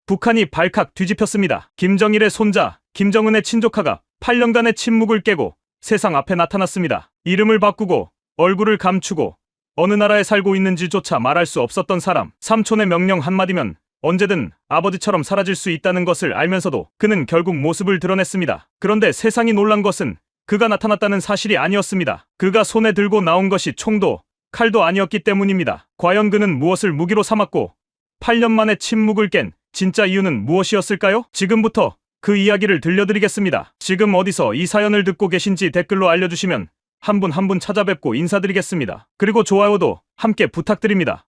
북한이 발칵 뒤집혔습니다. 김정일의 손자, 김정은의 친조카가 8년간의 침묵을 깨고 세상 앞에 나타났습니다. 이름을 바꾸고 얼굴을 감추고 어느 나라에 살고 있는지조차 말할 수 없었던 사람. 삼촌의 명령 한마디면 언제든 아버지처럼 사라질 수 있다는 것을 알면서도 그는 결국 모습을 드러냈습니다. 그런데 세상이 놀란 것은 그가 나타났다는 사실이 아니었습니다. 그가 손에 들고 나온 것이 총도 칼도 아니었기 때문입니다. 과연 그는 무엇을 무기로 삼았고 8년 만에 침묵을 깬 진짜 이유는 무엇이었을까요? 지금부터 그 이야기를 들려드리겠습니다. 지금 어디서 이 사연을 듣고 계신지 댓글로 알려주시면 한 분 한 분 찾아뵙고 인사드리겠습니다. 그리고 좋아요도 함께 부탁드립니다.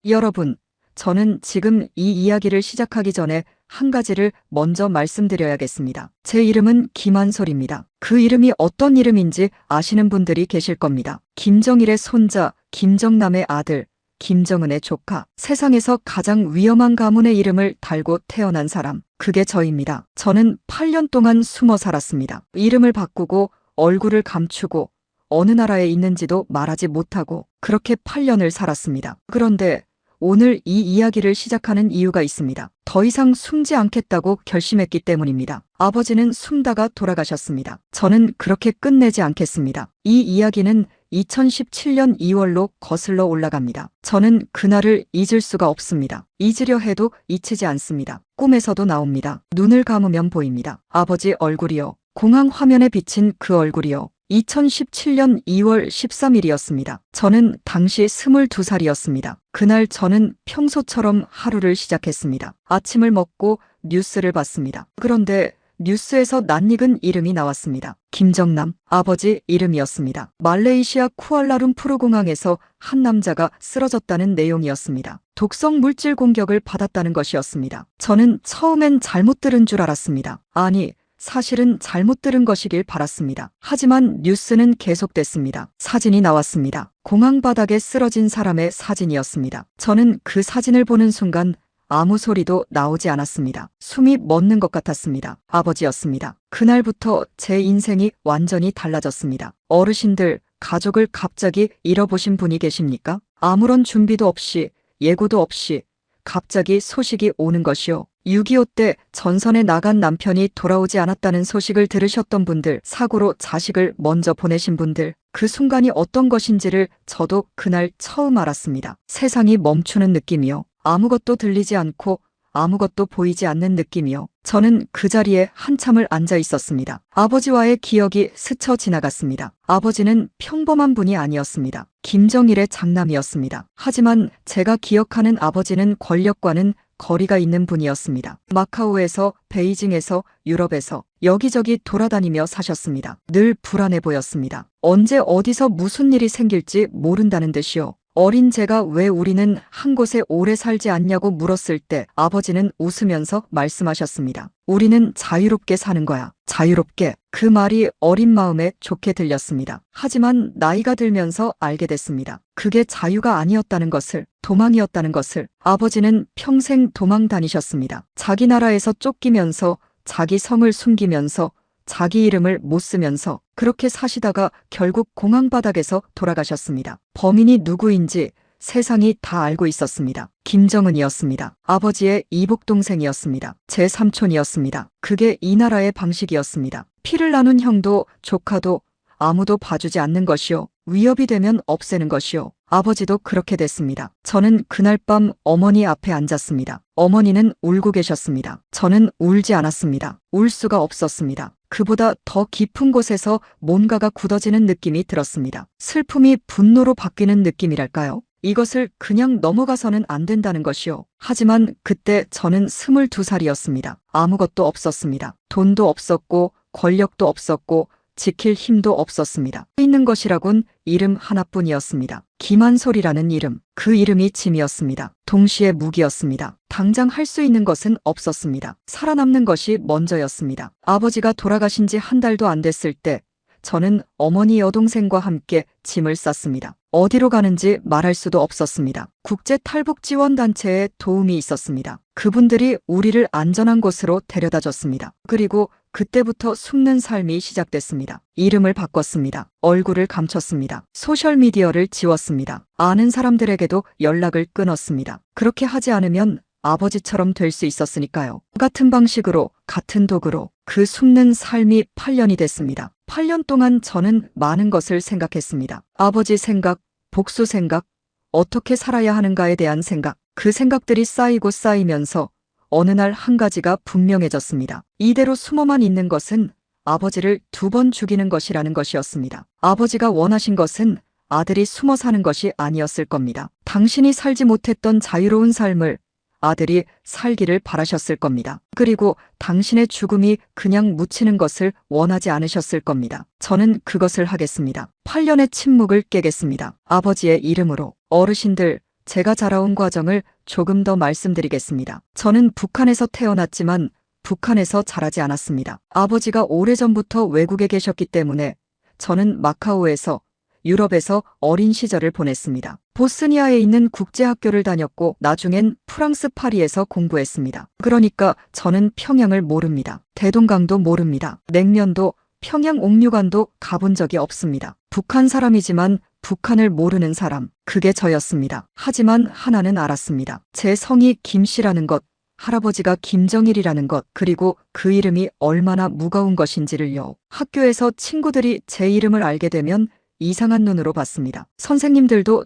여러분, 저는 지금 이 이야기를 시작하기 전에 한 가지를 먼저 말씀드려야겠습니다. 제 이름은 김한솔입니다. 그 이름이 어떤 이름인지 아시는 분들이 계실 겁니다. 김정일의 손자, 김정남의 아들, 김정은의 조카. 세상에서 가장 위험한 가문의 이름을 달고 태어난 사람. 그게 저입니다. 저는 8년 동안 숨어 살았습니다. 이름을 바꾸고 얼굴을 감추고 어느 나라에 있는지도 말하지 못하고 그렇게 8년을 살았습니다. 그런데 오늘 이 이야기를 시작하는 이유가 있습니다. 더 이상 숨지 않겠다고 결심했기 때문입니다. 아버지는 숨다가 돌아가셨습니다. 저는 그렇게 끝내지 않겠습니다. 이 이야기는 2017년 2월로 거슬러 올라갑니다. 저는 그날을 잊을 수가 없습니다. 잊으려 해도 잊히지 않습니다. 꿈에서도 나옵니다. 눈을 감으면 보입니다. 아버지 얼굴이요. 공항 화면에 비친 그 얼굴이요. 2017년 2월 13일이었습니다. 저는 당시 22살이었습니다. 그날 저는 평소처럼 하루를 시작했습니다. 아침을 먹고 뉴스를 봤습니다. 그런데 뉴스에서 낯익은 이름이 나왔습니다. 김정남, 아버지 이름이었습니다. 말레이시아 쿠알라룸푸르 공항에서 한 남자가 쓰러졌다는 내용이었습니다. 독성 물질 공격을 받았다는 것이었습니다. 저는 처음엔 잘못 들은 줄 알았습니다. 아니, 사실은 잘못 들은 것이길 바랐습니다. 하지만 뉴스는 계속됐습니다. 사진이 나왔습니다. 공항 바닥에 쓰러진 사람의 사진이었습니다. 저는 그 사진을 보는 순간 아무 소리도 나오지 않았습니다. 숨이 멎는 것 같았습니다. 아버지였습니다. 그날부터 제 인생이 완전히 달라졌습니다. 어르신들, 가족을 갑자기 잃어보신 분이 계십니까? 아무런 준비도 없이, 예고도 없이 갑자기 소식이 오는 것이요. 6.25 때 전선에 나간 남편이 돌아오지 않았다는 소식을 들으셨던 분들, 사고로 자식을 먼저 보내신 분들, 그 순간이 어떤 것인지를 저도 그날 처음 알았습니다. 세상이 멈추는 느낌이요. 아무것도 들리지 않고 아무것도 보이지 않는 느낌이요. 저는 그 자리에 한참을 앉아 있었습니다. 아버지와의 기억이 스쳐 지나갔습니다. 아버지는 평범한 분이 아니었습니다. 김정일의 장남이었습니다. 하지만 제가 기억하는 아버지는 권력과는 거리가 있는 분이었습니다. 마카오에서, 베이징에서, 유럽에서 여기저기 돌아다니며 사셨습니다. 늘 불안해 보였습니다. 언제 어디서 무슨 일이 생길지 모른다는 듯이요. 어린 제가 왜 우리는 한 곳에 오래 살지 않냐고 물었을 때 아버지는 웃으면서 말씀하셨습니다. 우리는 자유롭게 사는 거야. 자유롭게. 그 말이 어린 마음에 좋게 들렸습니다. 하지만 나이가 들면서 알게 됐습니다. 그게 자유가 아니었다는 것을, 도망이었다는 것을. 아버지는 평생 도망 다니셨습니다. 자기 나라에서 쫓기면서, 자기 성을 숨기면서, 자기 이름을 못 쓰면서 그렇게 사시다가 결국 공항 바닥에서 돌아가셨습니다. 범인이 누구인지 세상이 다 알고 있었습니다. 김정은이었습니다. 아버지의 이복 동생이었습니다. 제 삼촌이었습니다. 그게 이 나라의 방식이었습니다. 피를 나눈 형도 조카도 아무도 봐주지 않는 것이요. 위협이 되면 없애는 것이요. 아버지도 그렇게 됐습니다. 저는 그날 밤 어머니 앞에 앉았습니다. 어머니는 울고 계셨습니다. 저는 울지 않았습니다. 울 수가 없었습니다. 그보다 더 깊은 곳에서 뭔가가 굳어지는 느낌이 들었습니다. 슬픔이 분노로 바뀌는 느낌이랄까요? 이것을 그냥 넘어가서는 안 된다는 것이요. 하지만 그때 저는 22살이었습니다. 아무것도 없었습니다. 돈도 없었고 권력도 없었고 지킬 힘도 없었습니다. 있는 것이라곤 이름 하나뿐이었습니다. 김한솔이라는 이름. 그 이름이 짐이었습니다. 동시에 무기였습니다. 당장 할 수 있는 것은 없었습니다. 살아남는 것이 먼저였습니다. 아버지가 돌아가신 지 한 달도 안 됐을 때 저는 어머니 여동생과 함께 짐을 쌌습니다. 어디로 가는지 말할 수도 없었습니다. 국제탈북지원단체에 도움이 있었습니다. 그분들이 우리를 안전한 곳으로 데려다 줬습니다. 그리고 그때부터 숨는 삶이 시작됐습니다. 이름을 바꿨습니다. 얼굴을 감췄습니다. 소셜미디어를 지웠습니다. 아는 사람들에게도 연락을 끊었습니다. 그렇게 하지 않으면 아버지처럼 될 수 있었으니까요. 같은 방식으로, 같은 도구로 그 숨는 삶이 8년이 됐습니다. 8년 동안 저는 많은 것을 생각했습니다. 아버지 생각, 복수 생각, 어떻게 살아야 하는가에 대한 생각, 그 생각들이 쌓이고 쌓이면서 어느 날 한 가지가 분명해졌습니다. 이대로 숨어만 있는 것은 아버지를 2번 죽이는 것이라는 것이었습니다. 아버지가 원하신 것은 아들이 숨어 사는 것이 아니었을 겁니다. 당신이 살지 못했던 자유로운 삶을 아들이 살기를 바라셨을 겁니다. 그리고 당신의 죽음이 그냥 묻히는 것을 원하지 않으셨을 겁니다. 저는 그것을 하겠습니다. 8년의 침묵을 깨겠습니다. 아버지의 이름으로. 어르신들, 제가 자라온 과정을 조금 더 말씀드리겠습니다. 저는 북한에서 태어났지만 북한에서 자라지 않았습니다. 아버지가 오래전부터 외국에 계셨기 때문에 저는 마카오에서, 유럽에서 어린 시절을 보냈습니다. 보스니아에 있는 국제학교를 다녔고 나중엔 프랑스 파리에서 공부했습니다. 그러니까 저는 평양을 모릅니다. 대동강도 모릅니다. 냉면도, 평양 옥류관도 가본 적이 없습니다. 북한 사람이지만 북한을 모르는 사람, 그게 저였습니다. 하지만 하나는 알았습니다. 제 성이 김씨라는 것, 할아버지가 김정일이라는 것, 그리고 그 이름이 얼마나 무거운 것인지를요. 학교에서 친구들이 제 이름을 알게 되면 이상한 눈으로 봤습니다. 선생님들도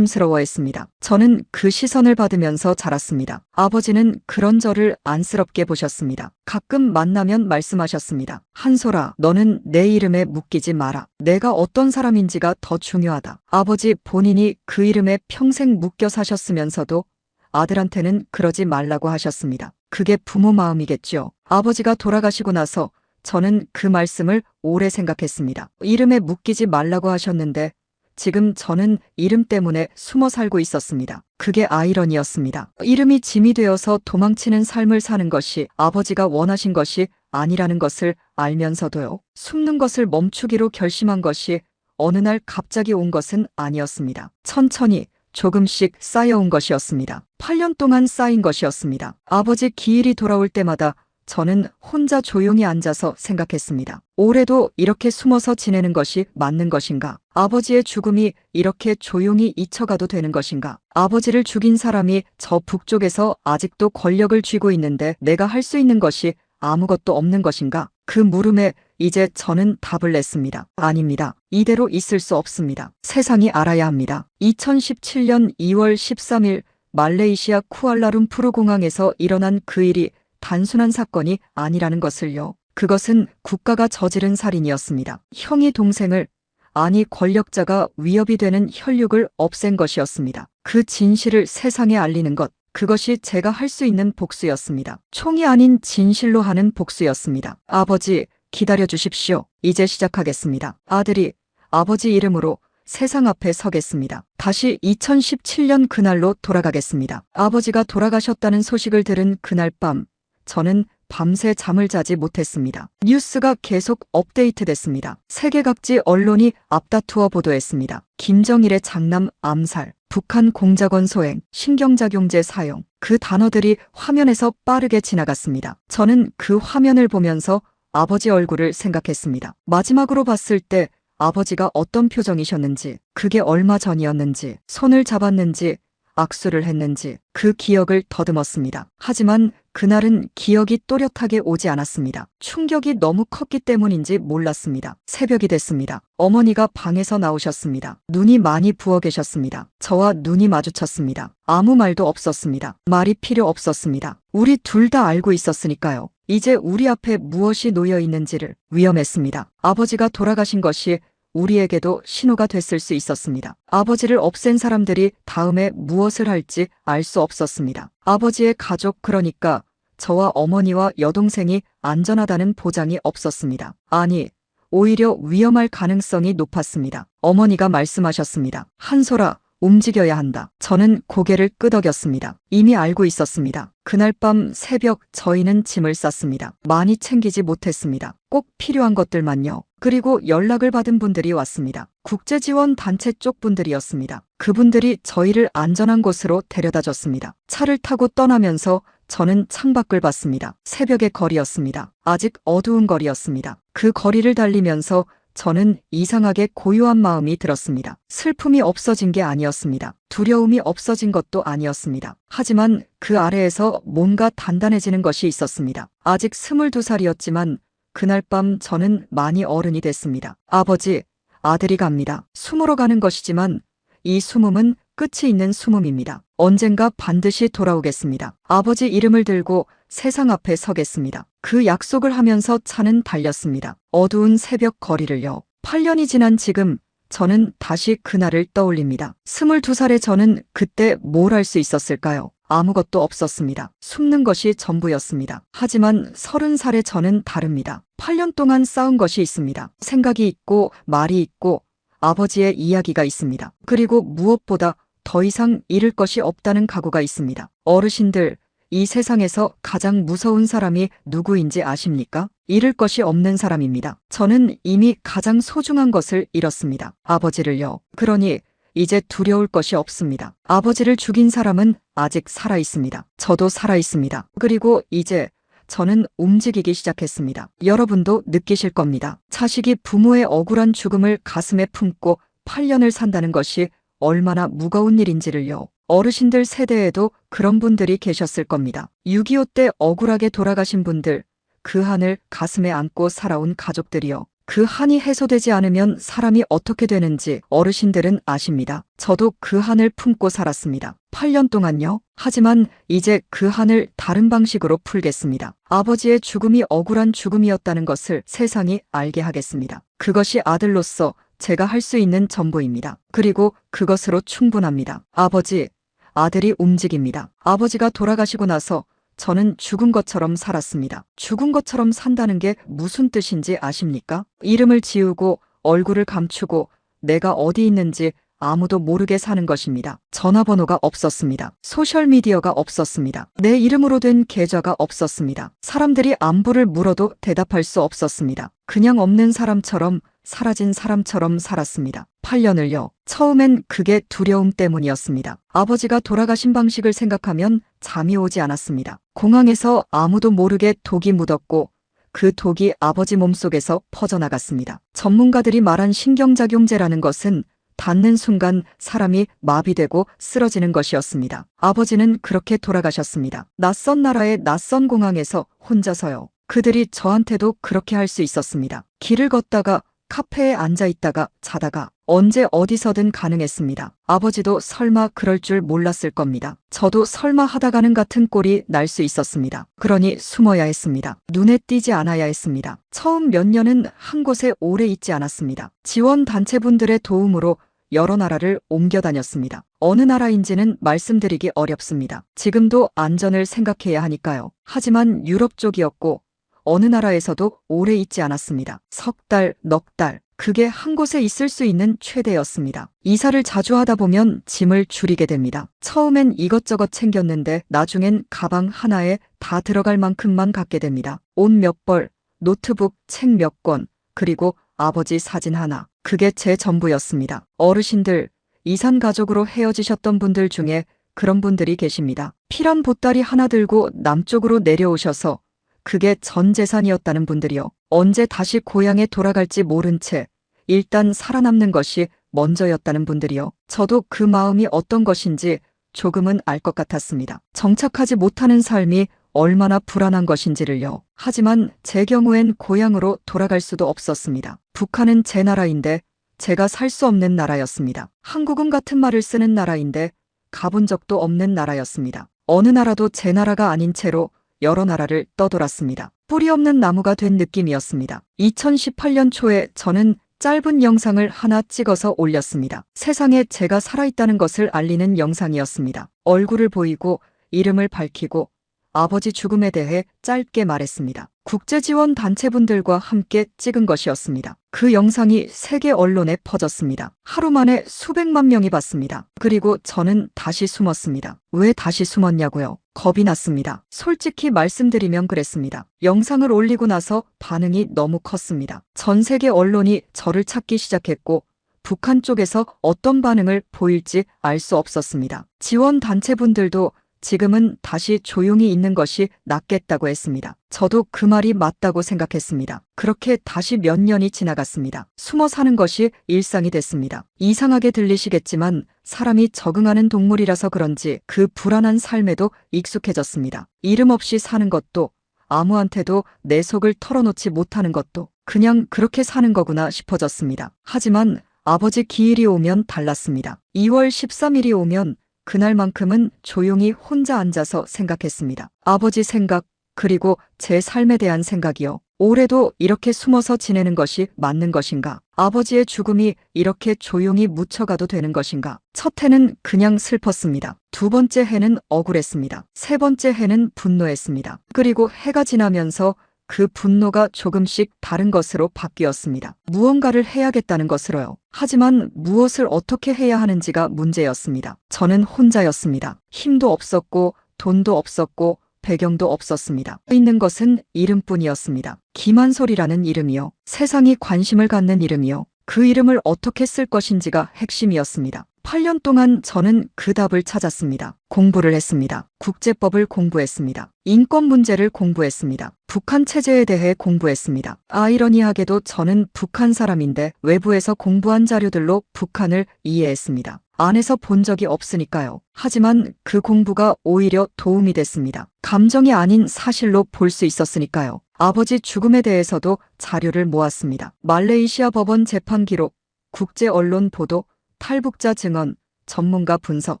조심스러워했습니다. 저는 그 시선을 받으면서 자랐습니다. 아버지는 그런 저를 안쓰럽게 보셨습니다. 가끔 만나면 말씀하셨습니다. 한솔아, 너는 내 이름에 묶이지 마라. 내가 어떤 사람인지가 더 중요하다. 아버지 본인이 그 이름에 평생 묶여 사셨으면서도 아들한테는 그러지 말라고 하셨습니다. 그게 부모 마음이겠죠. 아버지가 돌아가시고 나서 저는 그 말씀을 오래 생각했습니다. 이름에 묶이지 말라고 하셨는데 지금 저는 이름 때문에 숨어 살고 있었습니다. 그게 아이러니였습니다. 이름이 짐이 되어서 도망치는 삶을 사는 것이 아버지가 원하신 것이 아니라는 것을 알면서도요. 숨는 것을 멈추기로 결심한 것이 어느 날 갑자기 온 것은 아니었습니다. 천천히 조금씩 쌓여온 것이었습니다. 8년 동안 쌓인 것이었습니다. 아버지 기일이 돌아올 때마다 저는 혼자 조용히 앉아서 생각했습니다. 올해도 이렇게 숨어서 지내는 것이 맞는 것인가? 아버지의 죽음이 이렇게 조용히 잊혀가도 되는 것인가? 아버지를 죽인 사람이 저 북쪽에서 아직도 권력을 쥐고 있는데 내가 할 수 있는 것이 아무것도 없는 것인가? 그 물음에 이제 저는 답을 냈습니다. 아닙니다. 이대로 있을 수 없습니다. 세상이 알아야 합니다. 2017년 2월 13일 말레이시아 쿠알라룸푸르 공항에서 일어난 그 일이 단순한 사건이 아니라는 것을요. 그것은 국가가 저지른 살인이었습니다. 형이 동생을, 아니 권력자가 위협이 되는 혈육을 없앤 것이었습니다. 그 진실을 세상에 알리는 것, 그것이 제가 할 수 있는 복수였습니다. 총이 아닌 진실로 하는 복수였습니다. 아버지, 기다려 주십시오. 이제 시작하겠습니다. 아들이 아버지 이름으로 세상 앞에 서겠습니다. 다시 2017년 그날로 돌아가겠습니다. 아버지가 돌아가셨다는 소식을 들은 그날 밤, 저는 밤새 잠을 자지 못했습니다. 뉴스가 계속 업데이트됐습니다. 세계 각지 언론이 앞다투어 보도했습니다. 김정일의 장남 암살, 북한 공작원 소행, 신경작용제 사용, 그 단어들이 화면에서 빠르게 지나갔습니다. 저는 그 화면을 보면서 아버지 얼굴을 생각했습니다. 마지막으로 봤을 때 아버지가 어떤 표정이셨는지, 그게 얼마 전이었는지, 손을 잡았는지, 악수를 했는지 그 기억을 더듬었습니다. 하지만 그날은 기억이 또렷하게 오지 않았습니다. 충격이 너무 컸기 때문인지 몰랐습니다. 새벽이 됐습니다. 어머니가 방에서 나오셨습니다. 눈이 많이 부어 계셨습니다. 저와 눈이 마주쳤습니다. 아무 말도 없었습니다. 말이 필요 없었습니다. 우리 둘 다 알고 있었으니까요. 이제 우리 앞에 무엇이 놓여 있는지를. 위험했습니다. 아버지가 돌아가신 것이 우리에게도 신호가 됐을 수 있었습니다. 아버지를 없앤 사람들이 다음에 무엇을 할지 알 수 없었습니다. 아버지의 가족, 그러니까 저와 어머니와 여동생이 안전하다는 보장이 없었습니다. 아니, 오히려 위험할 가능성이 높았습니다. 어머니가 말씀하셨습니다. 한솔아, 움직여야 한다. 저는 고개를 끄덕였습니다. 이미 알고 있었습니다. 그날 밤 새벽 저희는 짐을 쌌습니다. 많이 챙기지 못했습니다. 꼭 필요한 것들만요. 그리고 연락을 받은 분들이 왔습니다. 국제지원 단체 쪽 분들이었습니다. 그분들이 저희를 안전한 곳으로 데려다 줬습니다. 차를 타고 떠나면서 저는 창밖을 봤습니다. 새벽의 거리였습니다. 아직 어두운 거리였습니다. 그 거리를 달리면서 저는 이상하게 고요한 마음이 들었습니다. 슬픔이 없어진 게 아니었습니다. 두려움이 없어진 것도 아니었습니다. 하지만 그 아래에서 뭔가 단단해지는 것이 있었습니다. 아직 22살이었지만 그날 밤 저는 많이 어른이 됐습니다. 아버지, 아들이 갑니다. 숨으러 가는 것이지만 이 숨음은 끝이 있는 숨음입니다. 언젠가 반드시 돌아오겠습니다. 아버지 이름을 들고 세상 앞에 서겠습니다. 그 약속을 하면서 차는 달렸습니다. 어두운 새벽 거리를요. 8년이 지난 지금 저는 다시 그날을 떠올립니다. 22살의 저는 그때 뭘 할 수 있었을까요? 아무것도 없었습니다. 숨는 것이 전부였습니다. 하지만 30살의 저는 다릅니다. 8년 동안 쌓은 것이 있습니다. 생각이 있고 말이 있고 아버지의 이야기가 있습니다. 그리고 무엇보다 더 이상 잃을 것이 없다는 각오가 있습니다. 어르신들, 이 세상에서 가장 무서운 사람이 누구인지 아십니까? 잃을 것이 없는 사람입니다. 저는 이미 가장 소중한 것을 잃었습니다. 아버지를요. 그러니 이제 두려울 것이 없습니다. 아버지를 죽인 사람은 아직 살아 있습니다. 저도 살아 있습니다. 그리고 이제 저는 움직이기 시작했습니다. 여러분도 느끼실 겁니다. 자식이 부모의 억울한 죽음을 가슴에 품고 8년을 산다는 것이 얼마나 무거운 일인지를요. 어르신들 세대에도 그런 분들이 계셨을 겁니다. 6.25 때 억울하게 돌아가신 분들, 그 한을 가슴에 안고 살아온 가족들이요. 그 한이 해소되지 않으면 사람이 어떻게 되는지 어르신들은 아십니다. 저도 그 한을 품고 살았습니다. 8년 동안요. 하지만 이제 그 한을 다른 방식으로 풀겠습니다. 아버지의 죽음이 억울한 죽음이었다는 것을 세상이 알게 하겠습니다. 그것이 아들로서 제가 할 수 있는 전부입니다. 그리고 그것으로 충분합니다. 아버지, 아들이 움직입니다. 아버지가 돌아가시고 나서 저는 죽은 것처럼 살았습니다. 죽은 것처럼 산다는 게 무슨 뜻인지 아십니까? 이름을 지우고 얼굴을 감추고 내가 어디 있는지 아무도 모르게 사는 것입니다. 전화번호가 없었습니다. 소셜미디어가 없었습니다. 내 이름으로 된 계좌가 없었습니다. 사람들이 안부를 물어도 대답할 수 없었습니다. 그냥 없는 사람처럼 사라진 사람처럼 살았습니다. 8년을요. 처음엔 그게 두려움 때문이었습니다. 아버지가 돌아가신 방식을 생각하면 잠이 오지 않았습니다. 공항에서 아무도 모르게 독이 묻었고 그 독이 아버지 몸속에서 퍼져나갔습니다. 전문가들이 말한 신경작용제라는 것은 닿는 순간 사람이 마비되고 쓰러지는 것이었습니다. 아버지는 그렇게 돌아가셨습니다. 낯선 나라의 낯선 공항에서 혼자서요. 그들이 저한테도 그렇게 할 수 있었습니다. 길을 걷다가 카페에 앉아 있다가 자다가 언제 어디서든 가능했습니다. 아버지도 설마 그럴 줄 몰랐을 겁니다. 저도 설마 하다가는 같은 꼴이 날 수 있었습니다. 그러니 숨어야 했습니다. 눈에 띄지 않아야 했습니다. 처음 몇 년은 한 곳에 오래 있지 않았습니다. 지원단체분들의 도움으로 여러 나라를 옮겨 다녔습니다. 어느 나라인지는 말씀드리기 어렵습니다. 지금도 안전을 생각해야 하니까요. 하지만 유럽 쪽이었고 어느 나라에서도 오래 있지 않았습니다. 석 달, 넉 달. 그게 한 곳에 있을 수 있는 최대였습니다. 이사를 자주 하다 보면 짐을 줄이게 됩니다. 처음엔 이것저것 챙겼는데 나중엔 가방 하나에 다 들어갈 만큼만 갖게 됩니다. 옷 몇 벌, 노트북, 책 몇 권, 그리고 아버지 사진 하나. 그게 제 전부였습니다. 어르신들, 이산 가족으로 헤어지셨던 분들 중에 그런 분들이 계십니다. 피란 보따리 하나 들고 남쪽으로 내려오셔서 그게 전 재산이었다는 분들이요. 언제 다시 고향에 돌아갈지 모른 채 일단 살아남는 것이 먼저였다는 분들이요. 저도 그 마음이 어떤 것인지 조금은 알 것 같았습니다. 정착하지 못하는 삶이 얼마나 불안한 것인지를요. 하지만 제 경우엔 고향으로 돌아갈 수도 없었습니다. 북한은 제 나라인데 제가 살 수 없는 나라였습니다. 한국은 같은 말을 쓰는 나라인데 가본 적도 없는 나라였습니다. 어느 나라도 제 나라가 아닌 채로 여러 나라를 떠돌았습니다. 뿌리 없는 나무가 된 느낌이었습니다. 2018년 초에 저는 짧은 영상을 하나 찍어서 올렸습니다. 세상에 제가 살아있다는 것을 알리는 영상이었습니다. 얼굴을 보이고 이름을 밝히고 아버지 죽음에 대해 짧게 말했습니다. 국제지원 단체분들과 함께 찍은 것이었습니다. 그 영상이 세계 언론에 퍼졌습니다. 하루 만에 수백만 명이 봤습니다. 그리고 저는 다시 숨었습니다. 왜 다시 숨었냐고요? 겁이 났습니다. 솔직히 말씀드리면 그랬습니다. 영상을 올리고 나서 반응이 너무 컸습니다. 전 세계 언론이 저를 찾기 시작했고 북한 쪽에서 어떤 반응을 보일지 알 수 없었습니다. 지원 단체분들도 지금은 다시 조용히 있는 것이 낫겠다고 했습니다. 저도 그 말이 맞다고 생각했습니다. 그렇게 다시 몇 년이 지나갔습니다. 숨어 사는 것이 일상이 됐습니다. 이상하게 들리시겠지만 사람이 적응하는 동물이라서 그런지 그 불안한 삶에도 익숙해졌습니다. 이름 없이 사는 것도, 아무한테도 내 속을 털어놓지 못하는 것도 그냥 그렇게 사는 거구나 싶어졌습니다. 하지만 아버지 기일이 오면 달랐습니다. 2월 13일이 오면 그날만큼은 조용히 혼자 앉아서 생각했습니다. 아버지 생각, 그리고 제 삶에 대한 생각이요. 올해도 이렇게 숨어서 지내는 것이 맞는 것인가? 아버지의 죽음이 이렇게 조용히 묻혀가도 되는 것인가? 첫 해는 그냥 슬펐습니다. 두 번째 해는 억울했습니다. 세 번째 해는 분노했습니다. 그리고 해가 지나면서 그 분노가 조금씩 다른 것으로 바뀌었습니다. 무언가를 해야겠다는 것으로요. 하지만 무엇을 어떻게 해야 하는지가 문제였습니다. 저는 혼자였습니다. 힘도 없었고 돈도 없었고 배경도 없었습니다. 있는 것은 이름뿐이었습니다. 김한솔이라는 이름이요. 세상이 관심을 갖는 이름이요. 그 이름을 어떻게 쓸 것인지가 핵심이었습니다. 8년 동안 저는 그 답을 찾았습니다. 공부를 했습니다. 국제법을 공부했습니다. 인권 문제를 공부했습니다. 북한 체제에 대해 공부했습니다. 아이러니하게도 저는 북한 사람인데 외부에서 공부한 자료들로 북한을 이해했습니다. 안에서 본 적이 없으니까요. 하지만 그 공부가 오히려 도움이 됐습니다. 감정이 아닌 사실로 볼 수 있었으니까요. 아버지 죽음에 대해서도 자료를 모았습니다. 말레이시아 법원 재판 기록, 국제 언론 보도, 탈북자 증언, 전문가 분석,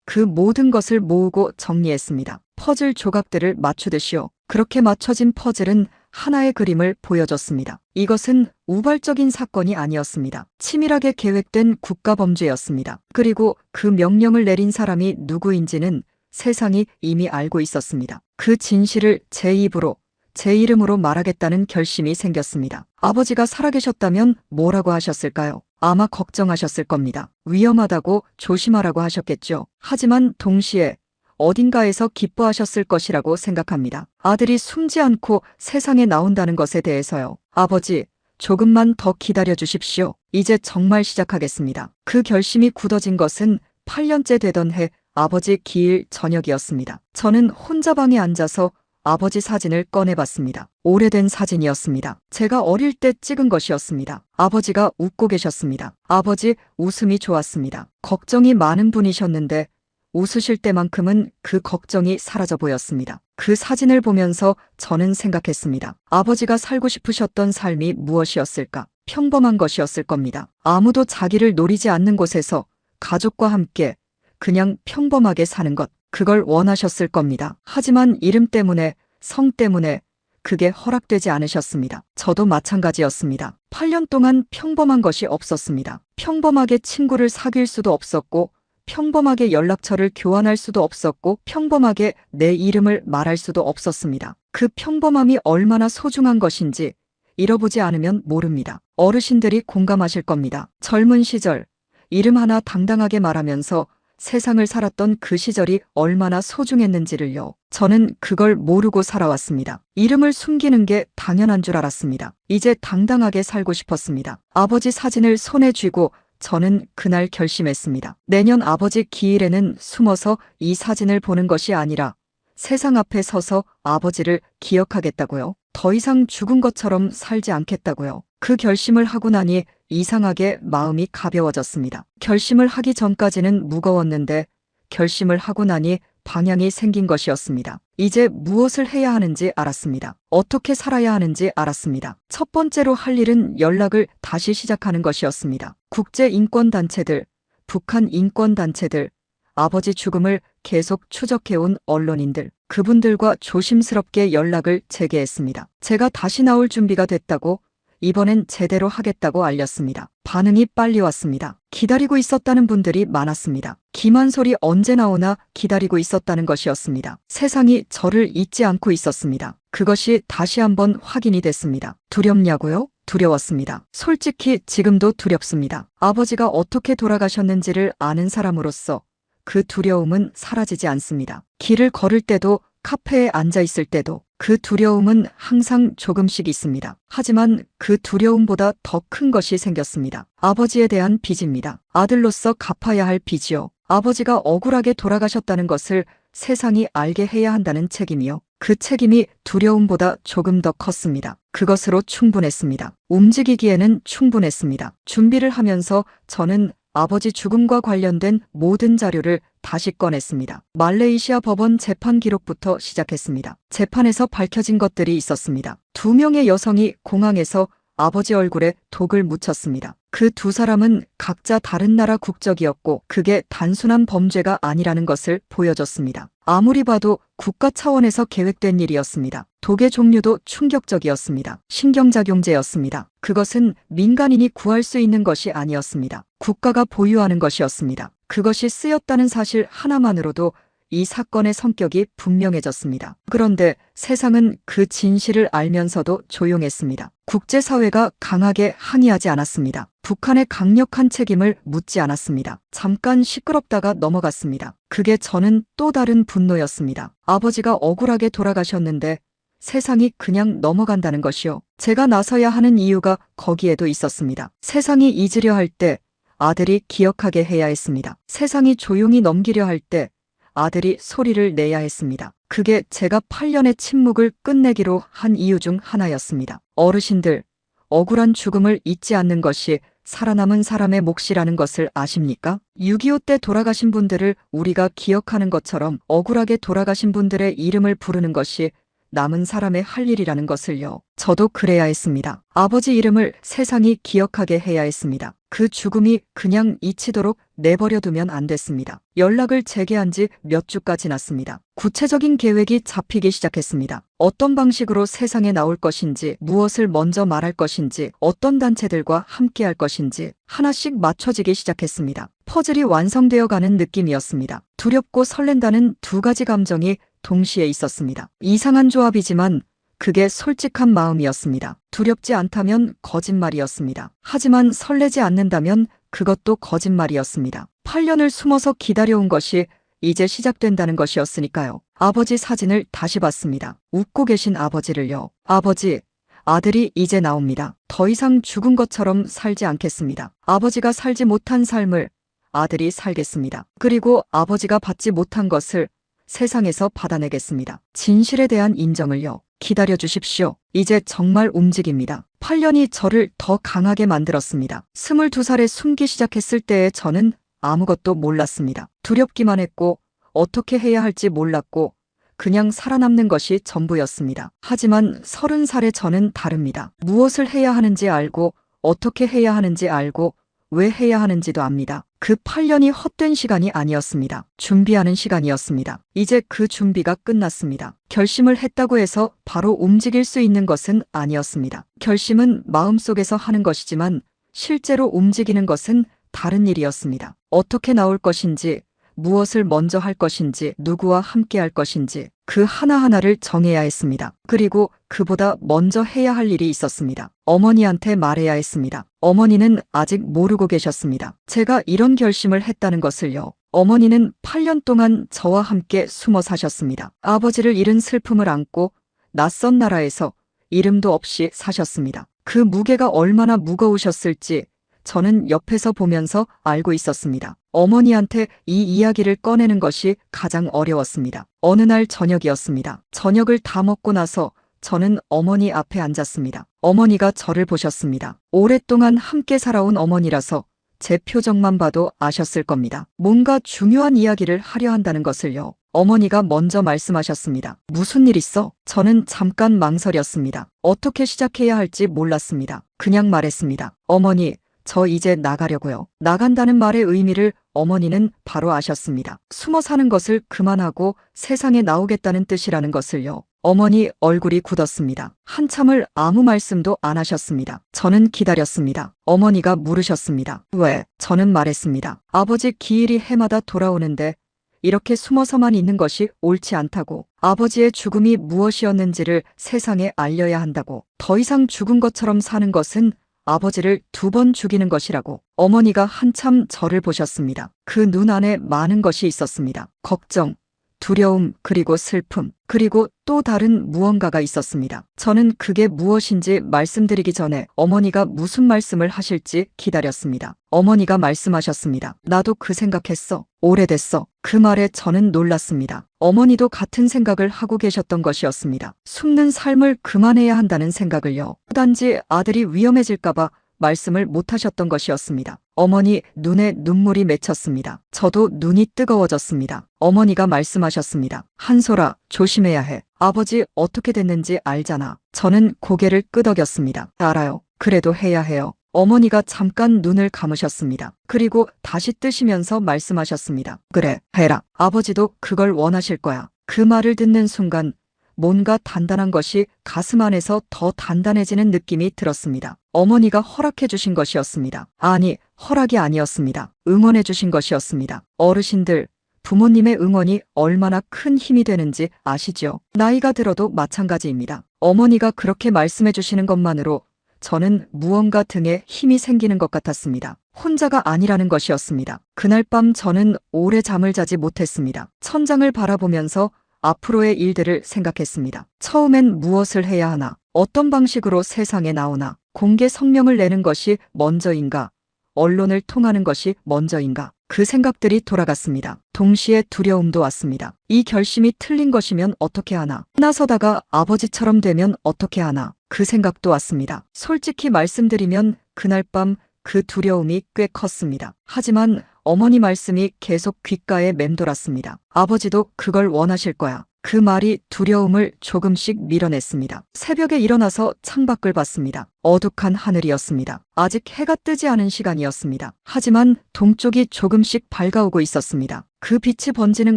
그 모든 것을 모으고 정리했습니다. 퍼즐 조각들을 맞추듯이요. 그렇게 맞춰진 퍼즐은 하나의 그림을 보여줬습니다. 이것은 우발적인 사건이 아니었습니다. 치밀하게 계획된 국가범죄였습니다. 그리고 그 명령을 내린 사람이 누구인지는 세상이 이미 알고 있었습니다. 그 진실을 제 입으로, 제 이름으로 말하겠다는 결심이 생겼습니다. 아버지가 살아계셨다면 뭐라고 하셨을까요? 아마 걱정하셨을 겁니다. 위험하다고 조심하라고 하셨겠죠. 하지만 동시에 어딘가에서 기뻐하셨을 것이라고 생각합니다. 아들이 숨지 않고 세상에 나온다는 것에 대해서요. 아버지, 조금만 더 기다려 주십시오. 이제 정말 시작하겠습니다. 그 결심이 굳어진 것은 8년째 되던 해 아버지 기일 저녁이었습니다. 저는 혼자 방에 앉아서 아버지 사진을 꺼내봤습니다. 오래된 사진이었습니다. 제가 어릴 때 찍은 것이었습니다. 아버지가 웃고 계셨습니다. 아버지 웃음이 좋았습니다. 걱정이 많은 분이셨는데 웃으실 때만큼은 그 걱정이 사라져 보였습니다. 그 사진을 보면서 저는 생각했습니다. 아버지가 살고 싶으셨던 삶이 무엇이었을까? 평범한 것이었을 겁니다. 아무도 자기를 노리지 않는 곳에서 가족과 함께 그냥 평범하게 사는 것. 그걸 원하셨을 겁니다. 하지만 이름 때문에, 성 때문에 그게 허락되지 않으셨습니다. 저도 마찬가지였습니다. 8년 동안 평범한 것이 없었습니다. 평범하게 친구를 사귈 수도 없었고, 평범하게 연락처를 교환할 수도 없었고, 평범하게 내 이름을 말할 수도 없었습니다. 그 평범함이 얼마나 소중한 것인지 잃어보지 않으면 모릅니다. 어르신들이 공감하실 겁니다. 젊은 시절, 이름 하나 당당하게 말하면서 세상을 살았던 그 시절이 얼마나 소중했는지를요. 저는 그걸 모르고 살아왔습니다. 이름을 숨기는 게 당연한 줄 알았습니다. 이제 당당하게 살고 싶었습니다. 아버지 사진을 손에 쥐고 저는 그날 결심했습니다. 내년 아버지 기일에는 숨어서 이 사진을 보는 것이 아니라 세상 앞에 서서 아버지를 기억하겠다고요. 더 이상 죽은 것처럼 살지 않겠다고요. 그 결심을 하고 나니 이상하게 마음이 가벼워졌습니다. 결심을 하기 전까지는 무거웠는데 결심을 하고 나니 방향이 생긴 것이었습니다. 이제 무엇을 해야 하는지 알았습니다. 어떻게 살아야 하는지 알았습니다. 첫 번째로 할 일은 연락을 다시 시작하는 것이었습니다. 국제 인권단체들, 북한 인권단체들, 아버지 죽음을 계속 추적해온 언론인들, 그분들과 조심스럽게 연락을 재개했습니다. 제가 다시 나올 준비가 됐다고, 이번엔 제대로 하겠다고 알렸습니다. 반응이 빨리 왔습니다. 기다리고 있었다는 분들이 많았습니다. 김한솔이 언제 나오나 기다리고 있었다는 것이었습니다. 세상이 저를 잊지 않고 있었습니다. 그것이 다시 한번 확인이 됐습니다. 두렵냐고요? 두려웠습니다. 솔직히 지금도 두렵습니다. 아버지가 어떻게 돌아가셨는지를 아는 사람으로서 그 두려움은 사라지지 않습니다. 길을 걸을 때도, 카페에 앉아 있을 때도 그 두려움은 항상 조금씩 있습니다. 하지만 그 두려움보다 더 큰 것이 생겼습니다. 아버지에 대한 빚입니다. 아들로서 갚아야 할 빚이요. 아버지가 억울하게 돌아가셨다는 것을 세상이 알게 해야 한다는 책임이요. 그 책임이 두려움보다 조금 더 컸습니다. 그것으로 충분했습니다. 움직이기에는 충분했습니다. 준비를 하면서 저는 아버지 죽음과 관련된 모든 자료를 다시 꺼냈습니다. 말레이시아 법원 재판 기록부터 시작했습니다. 재판에서 밝혀진 것들이 있었습니다. 2명의 여성이 공항에서 아버지 얼굴에 독을 묻혔습니다. 그 두 사람은 각자 다른 나라 국적이었고 그게 단순한 범죄가 아니라는 것을 보여줬습니다. 아무리 봐도 국가 차원에서 계획된 일이었습니다. 독의 종류도 충격적이었습니다. 신경작용제였습니다. 그것은 민간인이 구할 수 있는 것이 아니었습니다. 국가가 보유하는 것이었습니다. 그것이 쓰였다는 사실 하나만으로도 이 사건의 성격이 분명해졌습니다. 그런데 세상은 그 진실을 알면서도 조용했습니다. 국제사회가 강하게 항의하지 않았습니다. 북한의 강력한 책임을 묻지 않았습니다. 잠깐 시끄럽다가 넘어갔습니다. 그게 저는 또 다른 분노였습니다. 아버지가 억울하게 돌아가셨는데 세상이 그냥 넘어간다는 것이요. 제가 나서야 하는 이유가 거기에도 있었습니다. 세상이 잊으려 할 때 아들이 기억하게 해야 했습니다. 세상이 조용히 넘기려 할 때 아들이 소리를 내야 했습니다. 그게 제가 8년의 침묵을 끝내기로 한 이유 중 하나였습니다. 어르신들, 억울한 죽음을 잊지 않는 것이 살아남은 사람의 몫이라는 것을 아십니까? 6.25 때 돌아가신 분들을 우리가 기억하는 것처럼 억울하게 돌아가신 분들의 이름을 부르는 것이 남은 사람의 할 일이라는 것을요. 저도 그래야 했습니다. 아버지 이름을 세상이 기억하게 해야 했습니다. 그 죽음이 그냥 잊히도록 내버려두면 안 됐습니다. 연락을 재개한 지 몇 주가 지났습니다. 구체적인 계획이 잡히기 시작했습니다. 어떤 방식으로 세상에 나올 것인지, 무엇을 먼저 말할 것인지, 어떤 단체들과 함께할 것인지 하나씩 맞춰지기 시작했습니다. 퍼즐이 완성되어 가는 느낌이었습니다. 두렵고 설렌다는 두 가지 감정이 동시에 있었습니다. 이상한 조합이지만 그게 솔직한 마음이었습니다. 두렵지 않다면 거짓말이었습니다. 하지만 설레지 않는다면 그것도 거짓말이었습니다. 8년을 숨어서 기다려온 것이 이제 시작된다는 것이었으니까요. 아버지 사진을 다시 봤습니다. 웃고 계신 아버지를요. 아버지, 아들이 이제 나옵니다. 더 이상 죽은 것처럼 살지 않겠습니다. 아버지가 살지 못한 삶을 아들이 살겠습니다. 그리고 아버지가 받지 못한 것을 세상에서 받아내겠습니다. 진실에 대한 인정을요. 기다려 주십시오. 이제 정말 움직입니다. 8년이 저를 더 강하게 만들었습니다. 22살에 숨기 시작했을 때의 저는 아무것도 몰랐습니다. 두렵기만 했고 어떻게 해야 할지 몰랐고 그냥 살아남는 것이 전부였습니다. 하지만 30살의 저는 다릅니다. 무엇을 해야 하는지 알고 어떻게 해야 하는지 알고 왜 해야 하는지도 압니다. 그 8년이 헛된 시간이 아니었습니다. 준비하는 시간이었습니다. 이제 그 준비가 끝났습니다. 결심을 했다고 해서 바로 움직일 수 있는 것은 아니었습니다. 결심은 마음속에서 하는 것이지만 실제로 움직이는 것은 다른 일이었습니다. 어떻게 나올 것인지, 무엇을 먼저 할 것인지, 누구와 함께 할 것인지 그 하나하나를 정해야 했습니다. 그리고 그보다 먼저 해야 할 일이 있었습니다. 어머니한테 말해야 했습니다. 어머니는 아직 모르고 계셨습니다. 제가 이런 결심을 했다는 것을요. 어머니는 8년 동안 저와 함께 숨어 사셨습니다. 아버지를 잃은 슬픔을 안고 낯선 나라에서 이름도 없이 사셨습니다. 그 무게가 얼마나 무거우셨을지 저는 옆에서 보면서 알고 있었습니다. 어머니한테 이 이야기를 꺼내는 것이 가장 어려웠습니다. 어느 날 저녁이었습니다. 저녁을 다 먹고 나서 저는 어머니 앞에 앉았습니다. 어머니가 저를 보셨습니다. 오랫동안 함께 살아온 어머니라서 제 표정만 봐도 아셨을 겁니다. 뭔가 중요한 이야기를 하려 한다는 것을요. 어머니가 먼저 말씀하셨습니다. 무슨 일 있어? 저는 잠깐 망설였습니다. 어떻게 시작해야 할지 몰랐습니다. 그냥 말했습니다. 어머니, 저 이제 나가려고요. 나간다는 말의 의미를 어머니는 바로 아셨습니다. 숨어 사는 것을 그만하고 세상에 나오겠다는 뜻이라는 것을요. 어머니 얼굴이 굳었습니다. 한참을 아무 말씀도 안 하셨습니다. 저는 기다렸습니다. 어머니가 물으셨습니다. 왜? 저는 말했습니다. 아버지 기일이 해마다 돌아오는데 이렇게 숨어서만 있는 것이 옳지 않다고. 아버지의 죽음이 무엇이었는지를 세상에 알려야 한다고. 더 이상 죽은 것처럼 사는 것은 아버지를 2번 죽이는 것이라고. 어머니가 한참 저를 보셨습니다. 그 눈 안에 많은 것이 있었습니다. 걱정, 두려움, 그리고 슬픔, 그리고 또 다른 무언가가 있었습니다. 저는 그게 무엇인지 말씀드리기 전에 어머니가 무슨 말씀을 하실지 기다렸습니다. 어머니가 말씀하셨습니다. 나도 그 생각했어. 오래됐어. 그 말에 저는 놀랐습니다. 어머니도 같은 생각을 하고 계셨던 것이었습니다. 숨는 삶을 그만해야 한다는 생각을요. 단지 아들이 위험해질까봐 말씀을 못하셨던 것이었습니다. 어머니 눈에 눈물이 맺혔습니다. 저도 눈이 뜨거워졌습니다. 어머니가 말씀하셨습니다. 한솔아, 조심해야 해. 아버지 어떻게 됐는지 알잖아. 저는 고개를 끄덕였습니다. 알아요. 그래도 해야 해요. 어머니가 잠깐 눈을 감으셨습니다. 그리고 다시 뜨시면서 말씀하셨습니다. 그래, 해라. 아버지도 그걸 원하실 거야. 그 말을 듣는 순간 뭔가 단단한 것이 가슴 안에서 더 단단해지는 느낌이 들었습니다. 어머니가 허락해 주신 것이었습니다. 아니, 허락이 아니었습니다. 응원해 주신 것이었습니다. 어르신들, 부모님의 응원이 얼마나 큰 힘이 되는지 아시죠? 나이가 들어도 마찬가지입니다. 어머니가 그렇게 말씀해 주시는 것만으로 저는 무언가 등에 힘이 생기는 것 같았습니다. 혼자가 아니라는 것이었습니다. 그날 밤 저는 오래 잠을 자지 못했습니다. 천장을 바라보면서 앞으로의 일들을 생각했습니다. 처음엔 무엇을 해야 하나? 어떤 방식으로 세상에 나오나? 공개 성명을 내는 것이 먼저인가? 언론을 통하는 것이 먼저인가? 그 생각들이 돌아갔습니다. 동시에 두려움도 왔습니다. 이 결심이 틀린 것이면 어떻게 하나? 나서다가 아버지처럼 되면 어떻게 하나? 그 생각도 왔습니다. 솔직히 말씀드리면 그날 밤 그 두려움이 꽤 컸습니다. 하지만 어머니 말씀이 계속 귓가에 맴돌았습니다. 아버지도 그걸 원하실 거야. 그 말이 두려움을 조금씩 밀어냈습니다. 새벽에 일어나서 창밖을 봤습니다. 어둑한 하늘이었습니다. 아직 해가 뜨지 않은 시간이었습니다. 하지만 동쪽이 조금씩 밝아오고 있었습니다. 그 빛이 번지는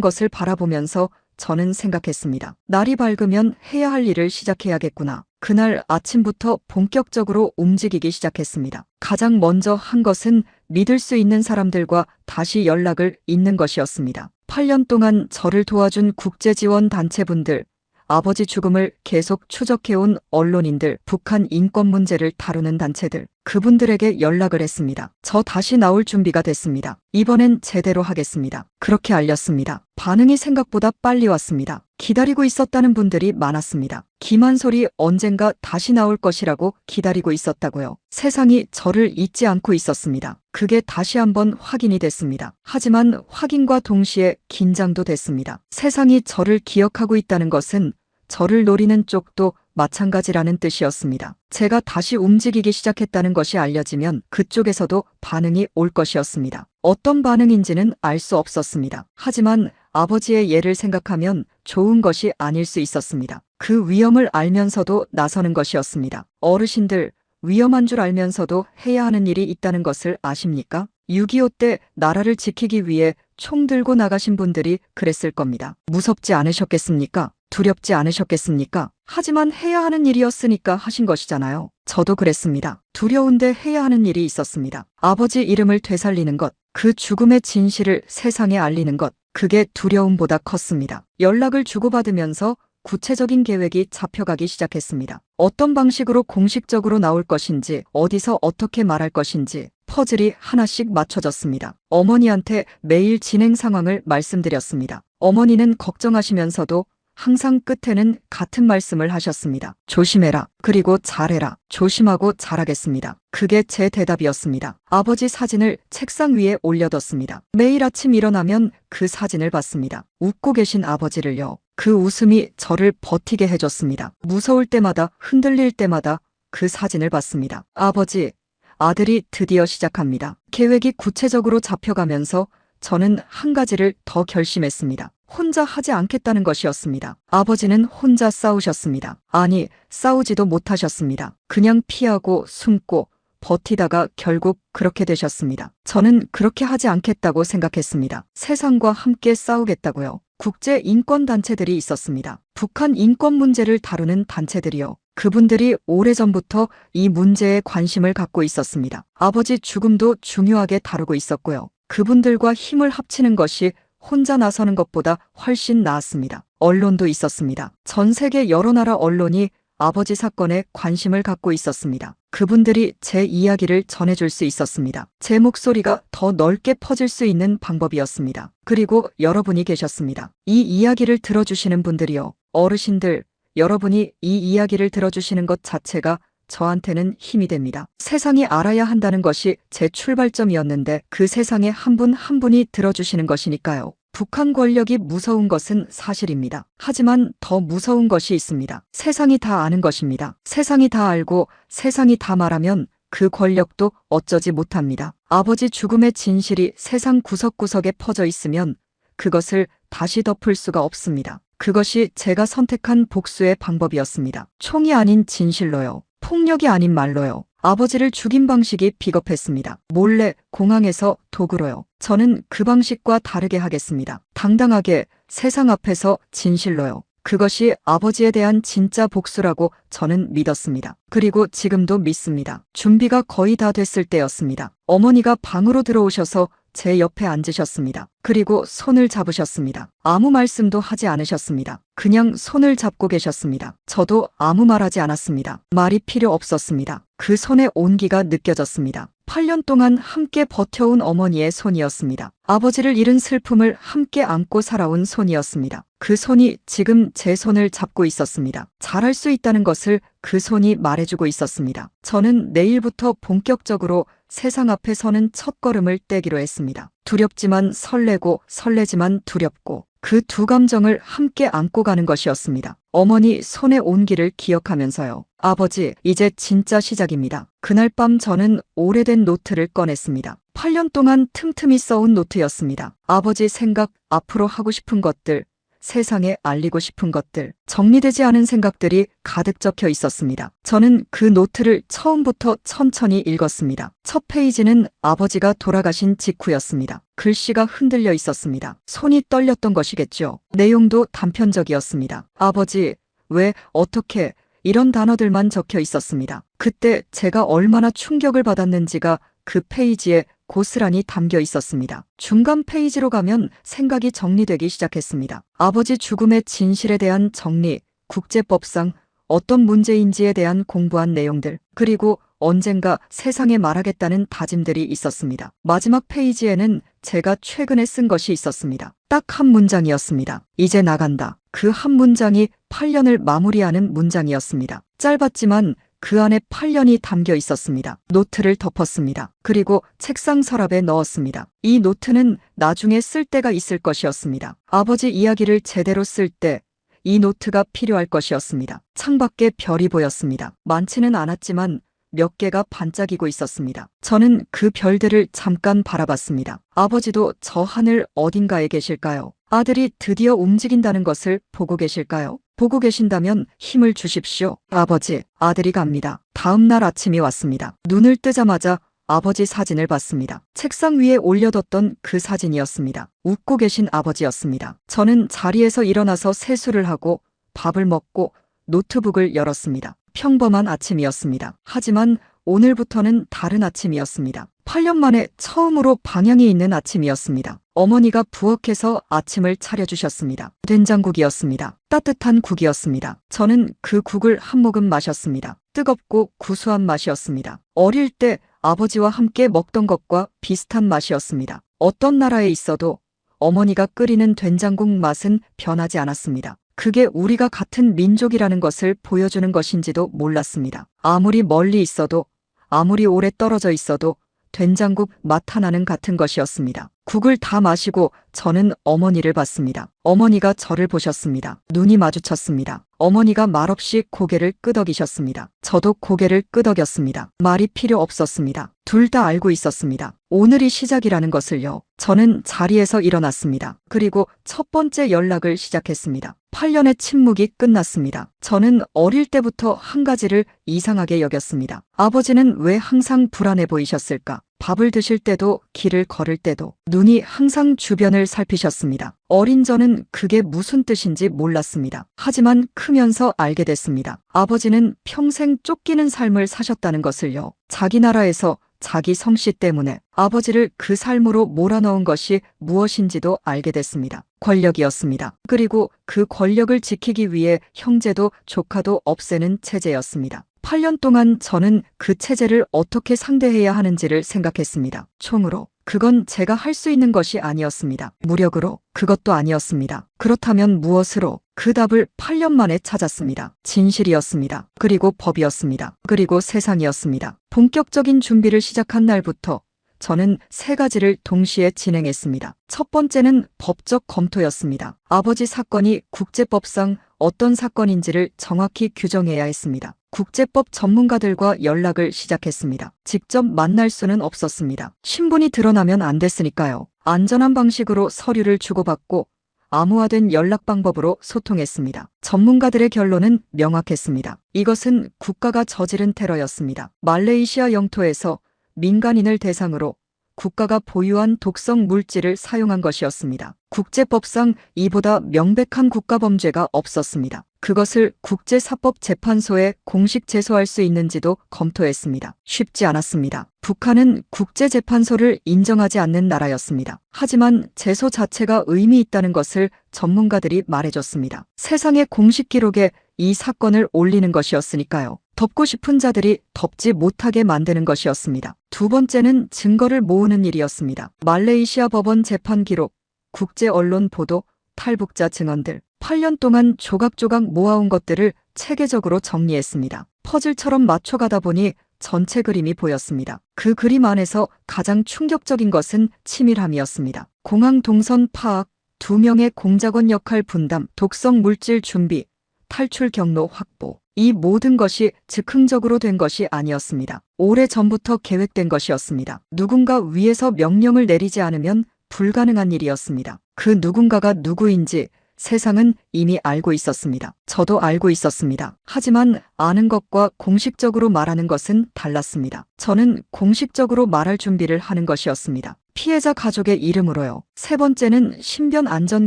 것을 바라보면서 저는 생각했습니다. 날이 밝으면 해야 할 일을 시작해야겠구나. 그날 아침부터 본격적으로 움직이기 시작했습니다. 가장 먼저 한 것은 믿을 수 있는 사람들과 다시 연락을 잇는 것이었습니다. 8년 동안 저를 도와준 국제지원 단체분들, 아버지 죽음을 계속 추적해온 언론인들, 북한 인권 문제를 다루는 단체들, 그분들에게 연락을 했습니다. 저 다시 나올 준비가 됐습니다. 이번엔 제대로 하겠습니다. 그렇게 알렸습니다. 반응이 생각보다 빨리 왔습니다. 기다리고 있었다는 분들이 많았습니다. 김한솔이 언젠가 다시 나올 것이라고 기다리고 있었다고요. 세상이 저를 잊지 않고 있었습니다. 그게 다시 한번 확인이 됐습니다. 하지만 확인과 동시에 긴장도 됐습니다. 세상이 저를 기억하고 있다는 것은 저를 노리는 쪽도 마찬가지라는 뜻이었습니다. 제가 다시 움직이기 시작했다는 것이 알려지면 그쪽에서도 반응이 올 것이었습니다. 어떤 반응인지는 알 수 없었습니다. 하지만 아버지의 예를 생각하면 좋은 것이 아닐 수 있었습니다. 그 위험을 알면서도 나서는 것이었습니다. 어르신들, 위험한 줄 알면서도 해야 하는 일이 있다는 것을 아십니까? 6.25 때 나라를 지키기 위해 총 들고 나가신 분들이 그랬을 겁니다. 무섭지 않으셨겠습니까? 두렵지 않으셨겠습니까? 하지만 해야 하는 일이었으니까 하신 것이잖아요. 저도 그랬습니다. 두려운데 해야 하는 일이 있었습니다. 아버지 이름을 되살리는 것, 그 죽음의 진실을 세상에 알리는 것, 그게 두려움보다 컸습니다. 연락을 주고받으면서 구체적인 계획이 잡혀가기 시작했습니다. 어떤 방식으로 공식적으로 나올 것인지, 어디서 어떻게 말할 것인지 퍼즐이 하나씩 맞춰졌습니다. 어머니한테 매일 진행 상황을 말씀드렸습니다. 어머니는 걱정하시면서도 항상 끝에는 같은 말씀을 하셨습니다. 조심해라. 그리고 잘해라. 조심하고 잘하겠습니다. 그게 제 대답이었습니다. 아버지 사진을 책상 위에 올려뒀습니다. 매일 아침 일어나면 그 사진을 봤습니다. 웃고 계신 아버지를요. 그 웃음이 저를 버티게 해줬습니다. 무서울 때마다, 흔들릴 때마다 그 사진을 봤습니다. 아버지, 아들이 드디어 시작합니다. 계획이 구체적으로 잡혀가면서 저는 한 가지를 더 결심했습니다. 혼자 하지 않겠다는 것이었습니다. 아버지는 혼자 싸우셨습니다. 아니, 싸우지도 못하셨습니다. 그냥 피하고 숨고 버티다가 결국 그렇게 되셨습니다. 저는 그렇게 하지 않겠다고 생각했습니다. 세상과 함께 싸우겠다고요. 국제 인권 단체들이 있었습니다. 북한 인권 문제를 다루는 단체들이요. 그분들이 오래전부터 이 문제에 관심을 갖고 있었습니다. 아버지 죽음도 중요하게 다루고 있었고요. 그분들과 힘을 합치는 것이 혼자 나서는 것보다 훨씬 나았습니다. 언론도 있었습니다. 전 세계 여러 나라 언론이 아버지 사건에 관심을 갖고 있었습니다. 그분들이 제 이야기를 전해줄 수 있었습니다. 제 목소리가 더 넓게 퍼질 수 있는 방법이었습니다. 그리고 여러분이 계셨습니다. 이 이야기를 들어주시는 분들이요. 어르신들, 여러분이 이 이야기를 들어주시는 것 자체가 저한테는 힘이 됩니다. 세상이 알아야 한다는 것이 제 출발점이었는데 그 세상에 한 분 한 분이 들어주시는 것이니까요. 북한 권력이 무서운 것은 사실입니다. 하지만 더 무서운 것이 있습니다. 세상이 다 아는 것입니다. 세상이 다 알고 세상이 다 말하면 그 권력도 어쩌지 못합니다. 아버지 죽음의 진실이 세상 구석구석에 퍼져 있으면 그것을 다시 덮을 수가 없습니다. 그것이 제가 선택한 복수의 방법이었습니다. 총이 아닌 진실로요. 폭력이 아닌 말로요. 아버지를 죽인 방식이 비겁했습니다. 몰래 공항에서 도구로요. 저는 그 방식과 다르게 하겠습니다. 당당하게 세상 앞에서 진실로요. 그것이 아버지에 대한 진짜 복수라고 저는 믿었습니다. 그리고 지금도 믿습니다. 준비가 거의 다 됐을 때였습니다. 어머니가 방으로 들어오셔서 제 옆에 앉으셨습니다. 그리고 손을 잡으셨습니다. 아무 말씀도 하지 않으셨습니다. 그냥 손을 잡고 계셨습니다. 저도 아무 말하지 않았습니다. 말이 필요 없었습니다. 그 손의 온기가 느껴졌습니다. 8년 동안 함께 버텨온 어머니의 손이었습니다. 아버지를 잃은 슬픔을 함께 안고 살아온 손이었습니다. 그 손이 지금 제 손을 잡고 있었습니다. 잘할 수 있다는 것을 그 손이 말해주고 있었습니다. 저는 내일부터 본격적으로 세상 앞에 서는 첫걸음을 떼기로 했습니다. 두렵지만 설레고 설레지만 두렵고 그 두 감정을 함께 안고 가는 것이었습니다. 어머니 손의 온기를 기억하면서요. 아버지, 이제 진짜 시작입니다. 그날 밤 저는 오래된 노트를 꺼냈습니다. 8년 동안 틈틈이 써온 노트였습니다. 아버지 생각, 앞으로 하고 싶은 것들, 세상에 알리고 싶은 것들, 정리되지 않은 생각들이 가득 적혀 있었습니다. 저는 그 노트를 처음부터 천천히 읽었습니다. 첫 페이지는 아버지가 돌아가신 직후였습니다. 글씨가 흔들려 있었습니다. 손이 떨렸던 것이겠죠. 내용도 단편적이었습니다. 아버지, 왜, 어떻게, 이런 단어들만 적혀 있었습니다. 그때 제가 얼마나 충격을 받았는지가 그 페이지에 고스란히 담겨 있었습니다. 중간 페이지로 가면 생각이 정리되기 시작했습니다. 아버지 죽음의 진실에 대한 정리, 국제법상 어떤 문제인지에 대한 공부한 내용들, 그리고 언젠가 세상에 말하겠다는 다짐들이 있었습니다. 마지막 페이지에는 제가 최근에 쓴 것이 있었습니다. 딱 한 문장이었습니다. 이제 나간다. 그 한 문장이 8년을 마무리하는 문장이었습니다. 짧았지만 그 안에 8년이 담겨 있었습니다. 노트를 덮었습니다. 그리고 책상 서랍에 넣었습니다. 이 노트는 나중에 쓸 때가 있을 것이었습니다. 아버지 이야기를 제대로 쓸 때 이 노트가 필요할 것이었습니다. 창밖에 별이 보였습니다. 많지는 않았지만 몇 개가 반짝이고 있었습니다. 저는 그 별들을 잠깐 바라봤습니다. 아버지도 저 하늘 어딘가에 계실까요? 아들이 드디어 움직인다는 것을 보고 계실까요? 보고 계신다면 힘을 주십시오. 아버지, 아들이 갑니다. 다음 날 아침이 왔습니다. 눈을 뜨자마자 아버지 사진을 봤습니다. 책상 위에 올려뒀던 그 사진이었습니다. 웃고 계신 아버지였습니다. 저는 자리에서 일어나서 세수를 하고 밥을 먹고 노트북을 열었습니다. 평범한 아침이었습니다. 하지만 오늘부터는 다른 아침이었습니다. 8년 만에 처음으로 방향이 있는 아침이었습니다. 어머니가 부엌에서 아침을 차려주셨습니다. 된장국이었습니다. 따뜻한 국이었습니다. 저는 그 국을 한 모금 마셨습니다. 뜨겁고 구수한 맛이었습니다. 어릴 때 아버지와 함께 먹던 것과 비슷한 맛이었습니다. 어떤 나라에 있어도 어머니가 끓이는 된장국 맛은 변하지 않았습니다. 그게 우리가 같은 민족이라는 것을 보여주는 것인지도 몰랐습니다. 아무리 멀리 있어도, 아무리 오래 떨어져 있어도 된장국 맛 하나는 같은 것이었습니다. 국을 다 마시고 저는 어머니를 봤습니다. 어머니가 저를 보셨습니다. 눈이 마주쳤습니다. 어머니가 말없이 고개를 끄덕이셨습니다. 저도 고개를 끄덕였습니다. 말이 필요 없었습니다. 둘 다 알고 있었습니다. 오늘이 시작이라는 것을요. 저는 자리에서 일어났습니다. 그리고 첫 번째 연락을 시작했습니다. 8년의 침묵이 끝났습니다. 저는 어릴 때부터 한 가지를 이상하게 여겼습니다. 아버지는 왜 항상 불안해 보이셨을까? 밥을 드실 때도 길을 걸을 때도 눈이 항상 주변을 살피셨습니다. 어린 저는 그게 무슨 뜻인지 몰랐습니다. 하지만 크면서 알게 됐습니다. 아버지는 평생 쫓기는 삶을 사셨다는 것을요. 자기 나라에서 자기 성씨 때문에 아버지를 그 삶으로 몰아넣은 것이 무엇인지도 알게 됐습니다. 권력이었습니다. 그리고 그 권력을 지키기 위해 형제도 조카도 없애는 체제였습니다. 8년 동안 저는 그 체제를 어떻게 상대해야 하는지를 생각했습니다. 총으로. 그건 제가 할 수 있는 것이 아니었습니다. 무력으로. 그것도 아니었습니다. 그렇다면 무엇으로? 그 답을 8년 만에 찾았습니다. 진실이었습니다. 그리고 법이었습니다. 그리고 세상이었습니다. 본격적인 준비를 시작한 날부터 저는 세 가지를 동시에 진행했습니다. 첫 번째는 법적 검토였습니다. 아버지 사건이 국제법상 어떤 사건인지를 정확히 규정해야 했습니다. 국제법 전문가들과 연락을 시작했습니다. 직접 만날 수는 없었습니다. 신분이 드러나면 안 됐으니까요. 안전한 방식으로 서류를 주고받고 암호화된 연락 방법으로 소통했습니다. 전문가들의 결론은 명확했습니다. 이것은 국가가 저지른 테러였습니다. 말레이시아 영토에서 민간인을 대상으로 국가가 보유한 독성 물질을 사용한 것이었습니다. 국제법상 이보다 명백한 국가범죄가 없었습니다. 그것을 국제사법재판소에 공식 제소할 수 있는지도 검토했습니다. 쉽지 않았습니다. 북한은 국제재판소를 인정하지 않는 나라였습니다. 하지만 제소 자체가 의미 있다는 것을 전문가들이 말해줬습니다. 세상의 공식 기록에 이 사건을 올리는 것이었으니까요. 덮고 싶은 자들이 덮지 못하게 만드는 것이었습니다. 두 번째는 증거를 모으는 일이었습니다. 말레이시아 법원 재판 기록, 국제 언론 보도, 탈북자 증언들, 8년 동안 조각조각 모아온 것들을 체계적으로 정리했습니다. 퍼즐처럼 맞춰가다 보니 전체 그림이 보였습니다. 그 그림 안에서 가장 충격적인 것은 치밀함이었습니다. 공항 동선 파악, 2명의 공작원 역할 분담, 독성 물질 준비, 탈출 경로 확보. 이 모든 것이 즉흥적으로 된 것이 아니었습니다. 오래전부터 계획된 것이었습니다. 누군가 위에서 명령을 내리지 않으면 불가능한 일이었습니다. 그 누군가가 누구인지 세상은 이미 알고 있었습니다. 저도 알고 있었습니다. 하지만 아는 것과 공식적으로 말하는 것은 달랐습니다. 저는 공식적으로 말할 준비를 하는 것이었습니다. 피해자 가족의 이름으로요. 세 번째는 신변 안전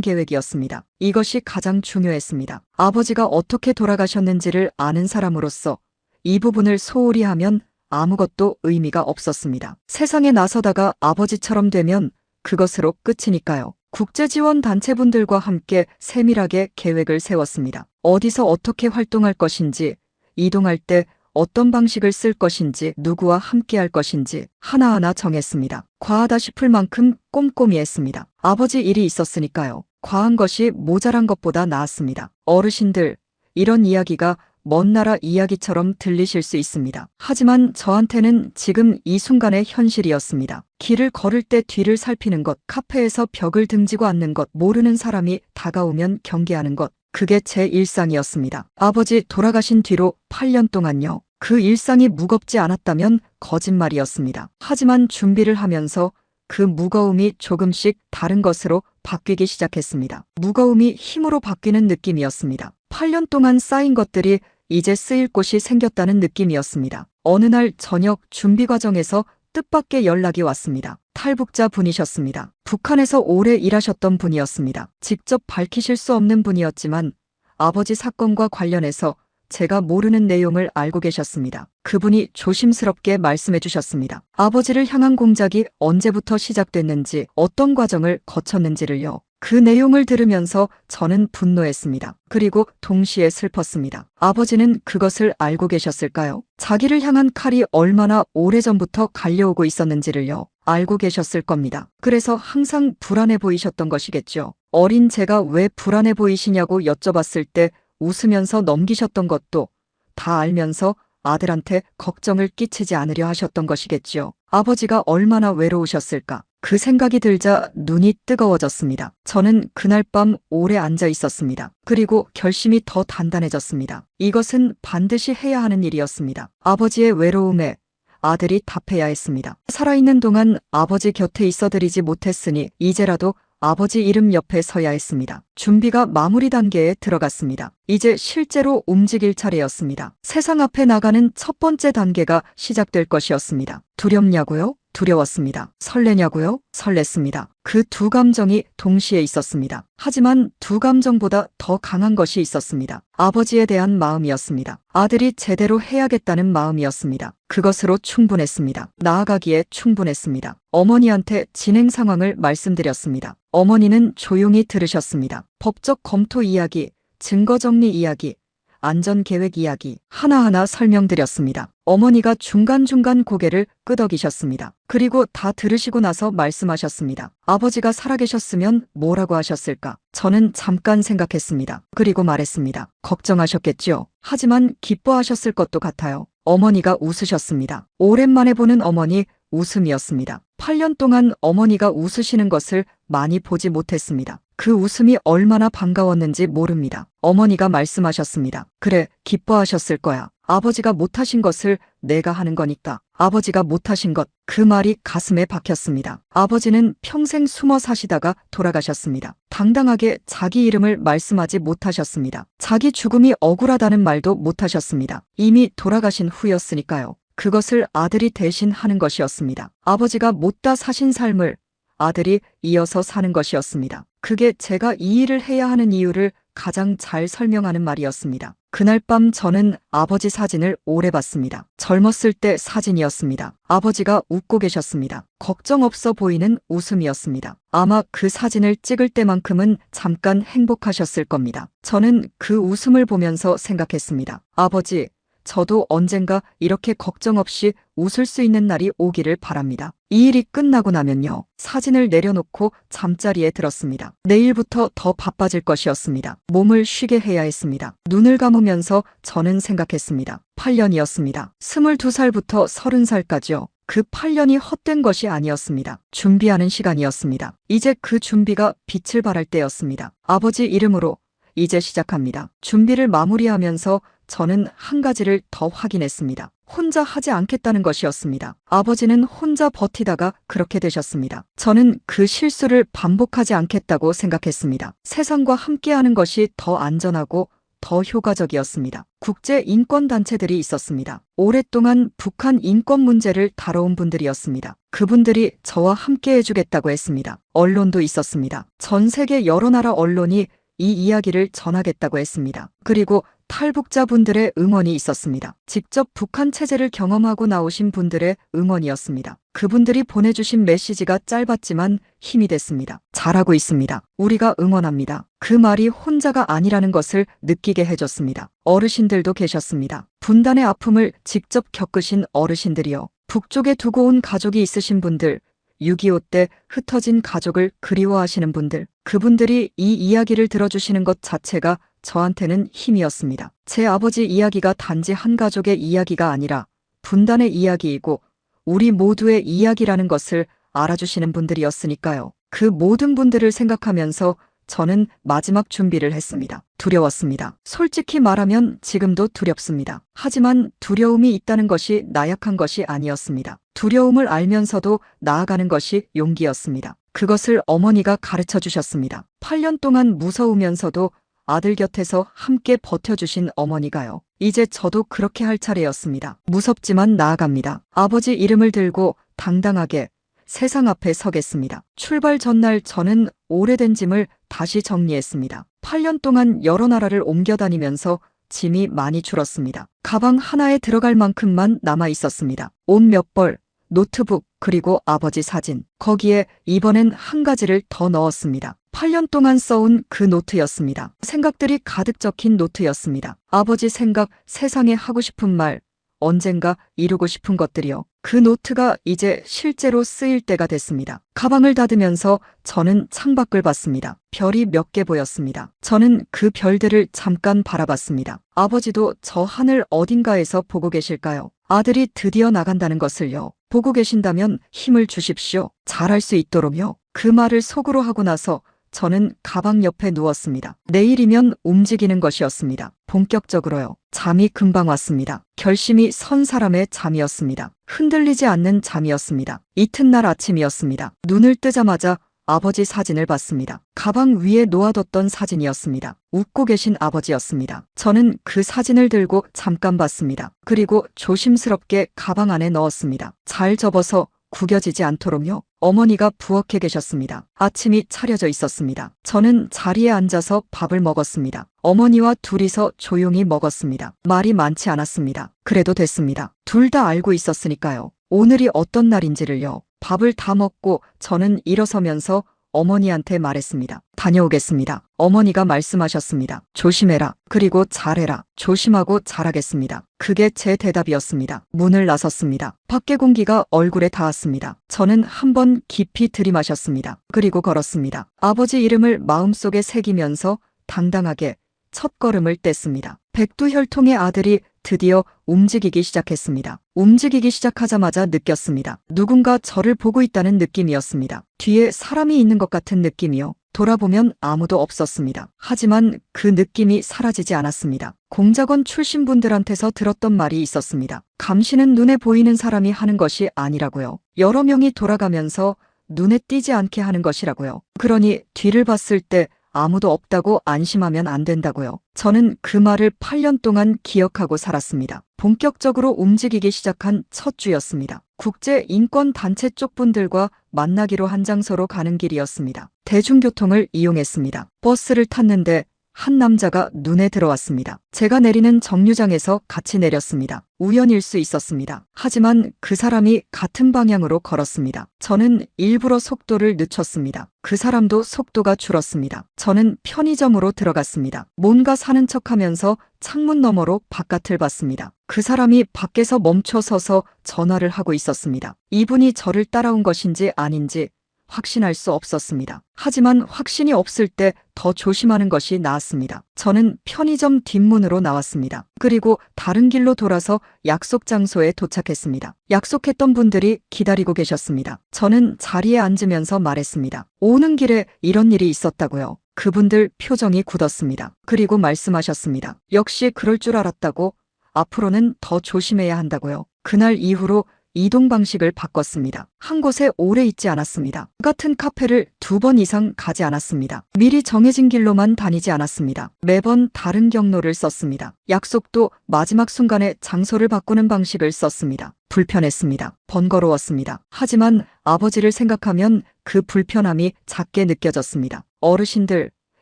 계획이었습니다. 이것이 가장 중요했습니다. 아버지가 어떻게 돌아가셨는지를 아는 사람으로서 이 부분을 소홀히 하면 아무것도 의미가 없었습니다. 세상에 나서다가 아버지처럼 되면 그것으로 끝이니까요. 국제지원 단체분들과 함께 세밀하게 계획을 세웠습니다. 어디서 어떻게 활동할 것인지, 이동할 때 어떤 방식을 쓸 것인지, 누구와 함께 할 것인지 하나하나 정했습니다. 과하다 싶을 만큼 꼼꼼히 했습니다. 아버지 일이 있었으니까요. 과한 것이 모자란 것보다 나았습니다. 어르신들, 이런 이야기가 먼 나라 이야기처럼 들리실 수 있습니다. 하지만 저한테는 지금 이 순간의 현실이었습니다. 길을 걸을 때 뒤를 살피는 것, 카페에서 벽을 등지고 앉는 것, 모르는 사람이 다가오면 경계하는 것, 그게 제 일상이었습니다. 아버지 돌아가신 뒤로 8년 동안요. 그 일상이 무겁지 않았다면 거짓말이었습니다. 하지만 준비를 하면서 그 무거움이 조금씩 다른 것으로 바뀌기 시작했습니다. 무거움이 힘으로 바뀌는 느낌이었습니다. 8년 동안 쌓인 것들이 이제 쓰일 곳이 생겼다는 느낌이었습니다. 어느 날 저녁 준비 과정에서 뜻밖의 연락이 왔습니다. 탈북자 분이셨습니다. 북한에서 오래 일하셨던 분이었습니다. 직접 밝히실 수 없는 분이었지만 아버지 사건과 관련해서 제가 모르는 내용을 알고 계셨습니다. 그분이 조심스럽게 말씀해 주셨습니다. 아버지를 향한 공작이 언제부터 시작됐는지, 어떤 과정을 거쳤는지를요. 그 내용을 들으면서 저는 분노했습니다. 그리고 동시에 슬펐습니다. 아버지는 그것을 알고 계셨을까요? 자기를 향한 칼이 얼마나 오래전부터 갈려오고 있었는지를요. 알고 계셨을 겁니다. 그래서 항상 불안해 보이셨던 것이겠죠. 어린 제가 왜 불안해 보이시냐고 여쭤봤을 때 웃으면서 넘기셨던 것도 다 알면서 아들한테 걱정을 끼치지 않으려 하셨던 것이겠지요. 아버지가 얼마나 외로우셨을까. 그 생각이 들자 눈이 뜨거워졌습니다. 저는 그날 밤 오래 앉아 있었습니다. 그리고 결심이 더 단단해졌습니다. 이것은 반드시 해야 하는 일이었습니다. 아버지의 외로움에 아들이 답해야 했습니다. 살아있는 동안 아버지 곁에 있어드리지 못했으니 이제라도 아버지 이름 옆에 서야 했습니다. 준비가 마무리 단계에 들어갔습니다. 이제 실제로 움직일 차례였습니다. 세상 앞에 나가는 첫 번째 단계가 시작될 것이었습니다. 두렵냐고요? 두려웠습니다. 설레냐고요? 설렜습니다. 그 두 감정이 동시에 있었습니다. 하지만 두 감정보다 더 강한 것이 있었습니다. 아버지에 대한 마음이었습니다. 아들이 제대로 해야겠다는 마음이었습니다. 그것으로 충분했습니다. 나아가기에 충분했습니다. 어머니한테 진행 상황을 말씀드렸습니다. 어머니는 조용히 들으셨습니다. 법적 검토 이야기, 증거 정리 이야기, 안전계획 이야기 하나하나 설명드렸습니다. 어머니가 중간중간 고개를 끄덕이셨습니다. 그리고 다 들으시고 나서 말씀하셨습니다. 아버지가 살아계셨으면 뭐라고 하셨을까? 저는 잠깐 생각했습니다. 그리고 말했습니다. 걱정하셨겠지요. 하지만 기뻐하셨을 것도 같아요. 어머니가 웃으셨습니다. 오랜만에 보는 어머니 웃음이었습니다. 8년 동안 어머니가 웃으시는 것을 많이 보지 못했습니다. 그 웃음이 얼마나 반가웠는지 모릅니다. 어머니가 말씀하셨습니다. 그래, 기뻐하셨을 거야. 아버지가 못하신 것을 내가 하는 거니까. 아버지가 못하신 것, 그 말이 가슴에 박혔습니다. 아버지는 평생 숨어 사시다가 돌아가셨습니다. 당당하게 자기 이름을 말씀하지 못하셨습니다. 자기 죽음이 억울하다는 말도 못하셨습니다. 이미 돌아가신 후였으니까요. 그것을 아들이 대신 하는 것이었습니다. 아버지가 못다 사신 삶을 아들이 이어서 사는 것이었습니다. 그게 제가 이 일을 해야 하는 이유를 가장 잘 설명하는 말이었습니다. 그날 밤 저는 아버지 사진을 오래 봤습니다. 젊었을 때 사진이었습니다. 아버지가 웃고 계셨습니다. 걱정 없어 보이는 웃음이었습니다. 아마 그 사진을 찍을 때만큼은 잠깐 행복하셨을 겁니다. 저는 그 웃음을 보면서 생각했습니다. 아버지, 저도 언젠가 이렇게 걱정 없이 웃을 수 있는 날이 오기를 바랍니다. 이 일이 끝나고 나면요. 사진을 내려놓고 잠자리에 들었습니다. 내일부터 더 바빠질 것이었습니다. 몸을 쉬게 해야 했습니다. 눈을 감으면서 저는 생각했습니다. 8년이었습니다. 22살부터 30살까지요. 그 8년이 헛된 것이 아니었습니다. 준비하는 시간이었습니다. 이제 그 준비가 빛을 발할 때였습니다. 아버지 이름으로 이제 시작합니다. 준비를 마무리하면서 저는 한 가지를 더 확인했습니다. 혼자 하지 않겠다는 것이었습니다. 아버지는 혼자 버티다가 그렇게 되셨습니다. 저는 그 실수를 반복하지 않겠다고 생각했습니다. 세상과 함께하는 것이 더 안전하고 더 효과적이었습니다. 국제 인권단체들이 있었습니다. 오랫동안 북한 인권 문제를 다뤄온 분들이었습니다. 그분들이 저와 함께 해주겠다고 했습니다. 언론도 있었습니다. 전 세계 여러 나라 언론이 이 이야기를 전하겠다고 했습니다. 그리고 탈북자분들의 응원이 있었습니다. 직접 북한 체제를 경험하고 나오신 분들의 응원이었습니다. 그분들이 보내주신 메시지가 짧았지만 힘이 됐습니다. 잘하고 있습니다. 우리가 응원합니다. 그 말이 혼자가 아니라는 것을 느끼게 해줬습니다. 어르신들도 계셨습니다. 분단의 아픔을 직접 겪으신 어르신들이요. 북쪽에 두고 온 가족이 있으신 분들, 6.25 때 흩어진 가족을 그리워하시는 분들, 그분들이 이 이야기를 들어주시는 것 자체가 저한테는 힘이었습니다. 제 아버지 이야기가 단지 한 가족의 이야기가 아니라 분단의 이야기이고 우리 모두의 이야기라는 것을 알아주시는 분들이었으니까요. 그 모든 분들을 생각하면서 저는 마지막 준비를 했습니다. 두려웠습니다. 솔직히 말하면 지금도 두렵습니다. 하지만 두려움이 있다는 것이 나약한 것이 아니었습니다. 두려움을 알면서도 나아가는 것이 용기였습니다. 그것을 어머니가 가르쳐 주셨습니다. 8년 동안 무서우면서도 아들 곁에서 함께 버텨주신 어머니가요. 이제 저도 그렇게 할 차례였습니다. 무섭지만 나아갑니다. 아버지 이름을 들고 당당하게 세상 앞에 서겠습니다. 출발 전날 저는 오래된 짐을 다시 정리했습니다. 8년 동안 여러 나라를 옮겨 다니면서 짐이 많이 줄었습니다. 가방 하나에 들어갈 만큼만 남아 있었습니다. 옷 몇 벌, 노트북, 그리고 아버지 사진. 거기에 이번엔 한 가지를 더 넣었습니다. 8년 동안 써온 그 노트였습니다. 생각들이 가득 적힌 노트였습니다. 아버지 생각, 세상에 하고 싶은 말, 언젠가 이루고 싶은 것들이요. 그 노트가 이제 실제로 쓰일 때가 됐습니다. 가방을 닫으면서 저는 창밖을 봤습니다. 별이 몇 개 보였습니다. 저는 그 별들을 잠깐 바라봤습니다. 아버지도 저 하늘 어딘가에서 보고 계실까요? 아들이 드디어 나간다는 것을요. 보고 계신다면 힘을 주십시오. 잘할 수 있도록요. 그 말을 속으로 하고 나서 저는 가방 옆에 누웠습니다. 내일이면 움직이는 것이었습니다. 본격적으로요. 잠이 금방 왔습니다. 결심이 선 사람의 잠이었습니다. 흔들리지 않는 잠이었습니다. 이튿날 아침이었습니다. 눈을 뜨자마자 아버지 사진을 봤습니다. 가방 위에 놓아뒀던 사진이었습니다. 웃고 계신 아버지였습니다. 저는 그 사진을 들고 잠깐 봤습니다. 그리고 조심스럽게 가방 안에 넣었습니다. 잘 접어서 구겨지지 않도록요. 어머니가 부엌에 계셨습니다. 아침이 차려져 있었습니다. 저는 자리에 앉아서 밥을 먹었습니다. 어머니와 둘이서 조용히 먹었습니다. 말이 많지 않았습니다. 그래도 됐습니다. 둘 다 알고 있었으니까요. 오늘이 어떤 날인지를요. 밥을 다 먹고 저는 일어서면서 어머니한테 말했습니다. 다녀오겠습니다. 어머니가 말씀하셨습니다. 조심해라. 그리고 잘해라. 조심하고 잘하겠습니다. 그게 제 대답이었습니다. 문을 나섰습니다. 밖의 공기가 얼굴에 닿았습니다. 저는 한번 깊이 들이마셨습니다. 그리고 걸었습니다. 아버지 이름을 마음속에 새기면서 당당하게 첫걸음을 뗐습니다. 백두혈통의 아들이 드디어 움직이기 시작했습니다. 움직이기 시작하자마자 느꼈습니다. 누군가 저를 보고 있다는 느낌이었습니다. 뒤에 사람이 있는 것 같은 느낌이요. 돌아보면 아무도 없었습니다. 하지만 그 느낌이 사라지지 않았습니다. 공작원 출신 분들한테서 들었던 말이 있었습니다. 감시는 눈에 보이는 사람이 하는 것이 아니라고요. 여러 명이 돌아가면서 눈에 띄지 않게 하는 것이라고요. 그러니 뒤를 봤을 때 아무도 없다고 안심하면 안 된다고요. 저는 그 말을 8년 동안 기억하고 살았습니다. 본격적으로 움직이기 시작한 첫 주였습니다. 국제인권단체 쪽 분들과 만나기로 한 장소로 가는 길이었습니다. 대중교통을 이용했습니다. 버스를 탔는데 한 남자가 눈에 들어왔습니다. 제가 내리는 정류장에서 같이 내렸습니다. 우연일 수 있었습니다. 하지만 그 사람이 같은 방향으로 걸었습니다. 저는 일부러 속도를 늦췄습니다. 그 사람도 속도가 줄었습니다. 저는 편의점으로 들어갔습니다. 뭔가 사는 척하면서 창문 너머로 바깥을 봤습니다. 그 사람이 밖에서 멈춰 서서 전화를 하고 있었습니다. 이분이 저를 따라온 것인지 아닌지 확신할 수 없었습니다. 하지만 확신이 없을 때 더 조심하는 것이 나았습니다. 저는 편의점 뒷문으로 나왔습니다. 그리고 다른 길로 돌아서 약속 장소에 도착했습니다. 약속했던 분들이 기다리고 계셨습니다. 저는 자리에 앉으면서 말했습니다. 오는 길에 이런 일이 있었다고요. 그분들 표정이 굳었습니다. 그리고 말씀하셨습니다. 역시 그럴 줄 알았다고. 앞으로는 더 조심해야 한다고요. 그날 이후로 이동 방식을 바꿨습니다. 한 곳에 오래 있지 않았습니다. 같은 카페를 2번 이상 가지 않았습니다. 미리 정해진 길로만 다니지 않았습니다. 매번 다른 경로를 썼습니다. 약속도 마지막 순간에 장소를 바꾸는 방식을 썼습니다. 불편했습니다. 번거로웠습니다. 하지만 아버지를 생각하면 그 불편함이 작게 느껴졌습니다. 어르신들,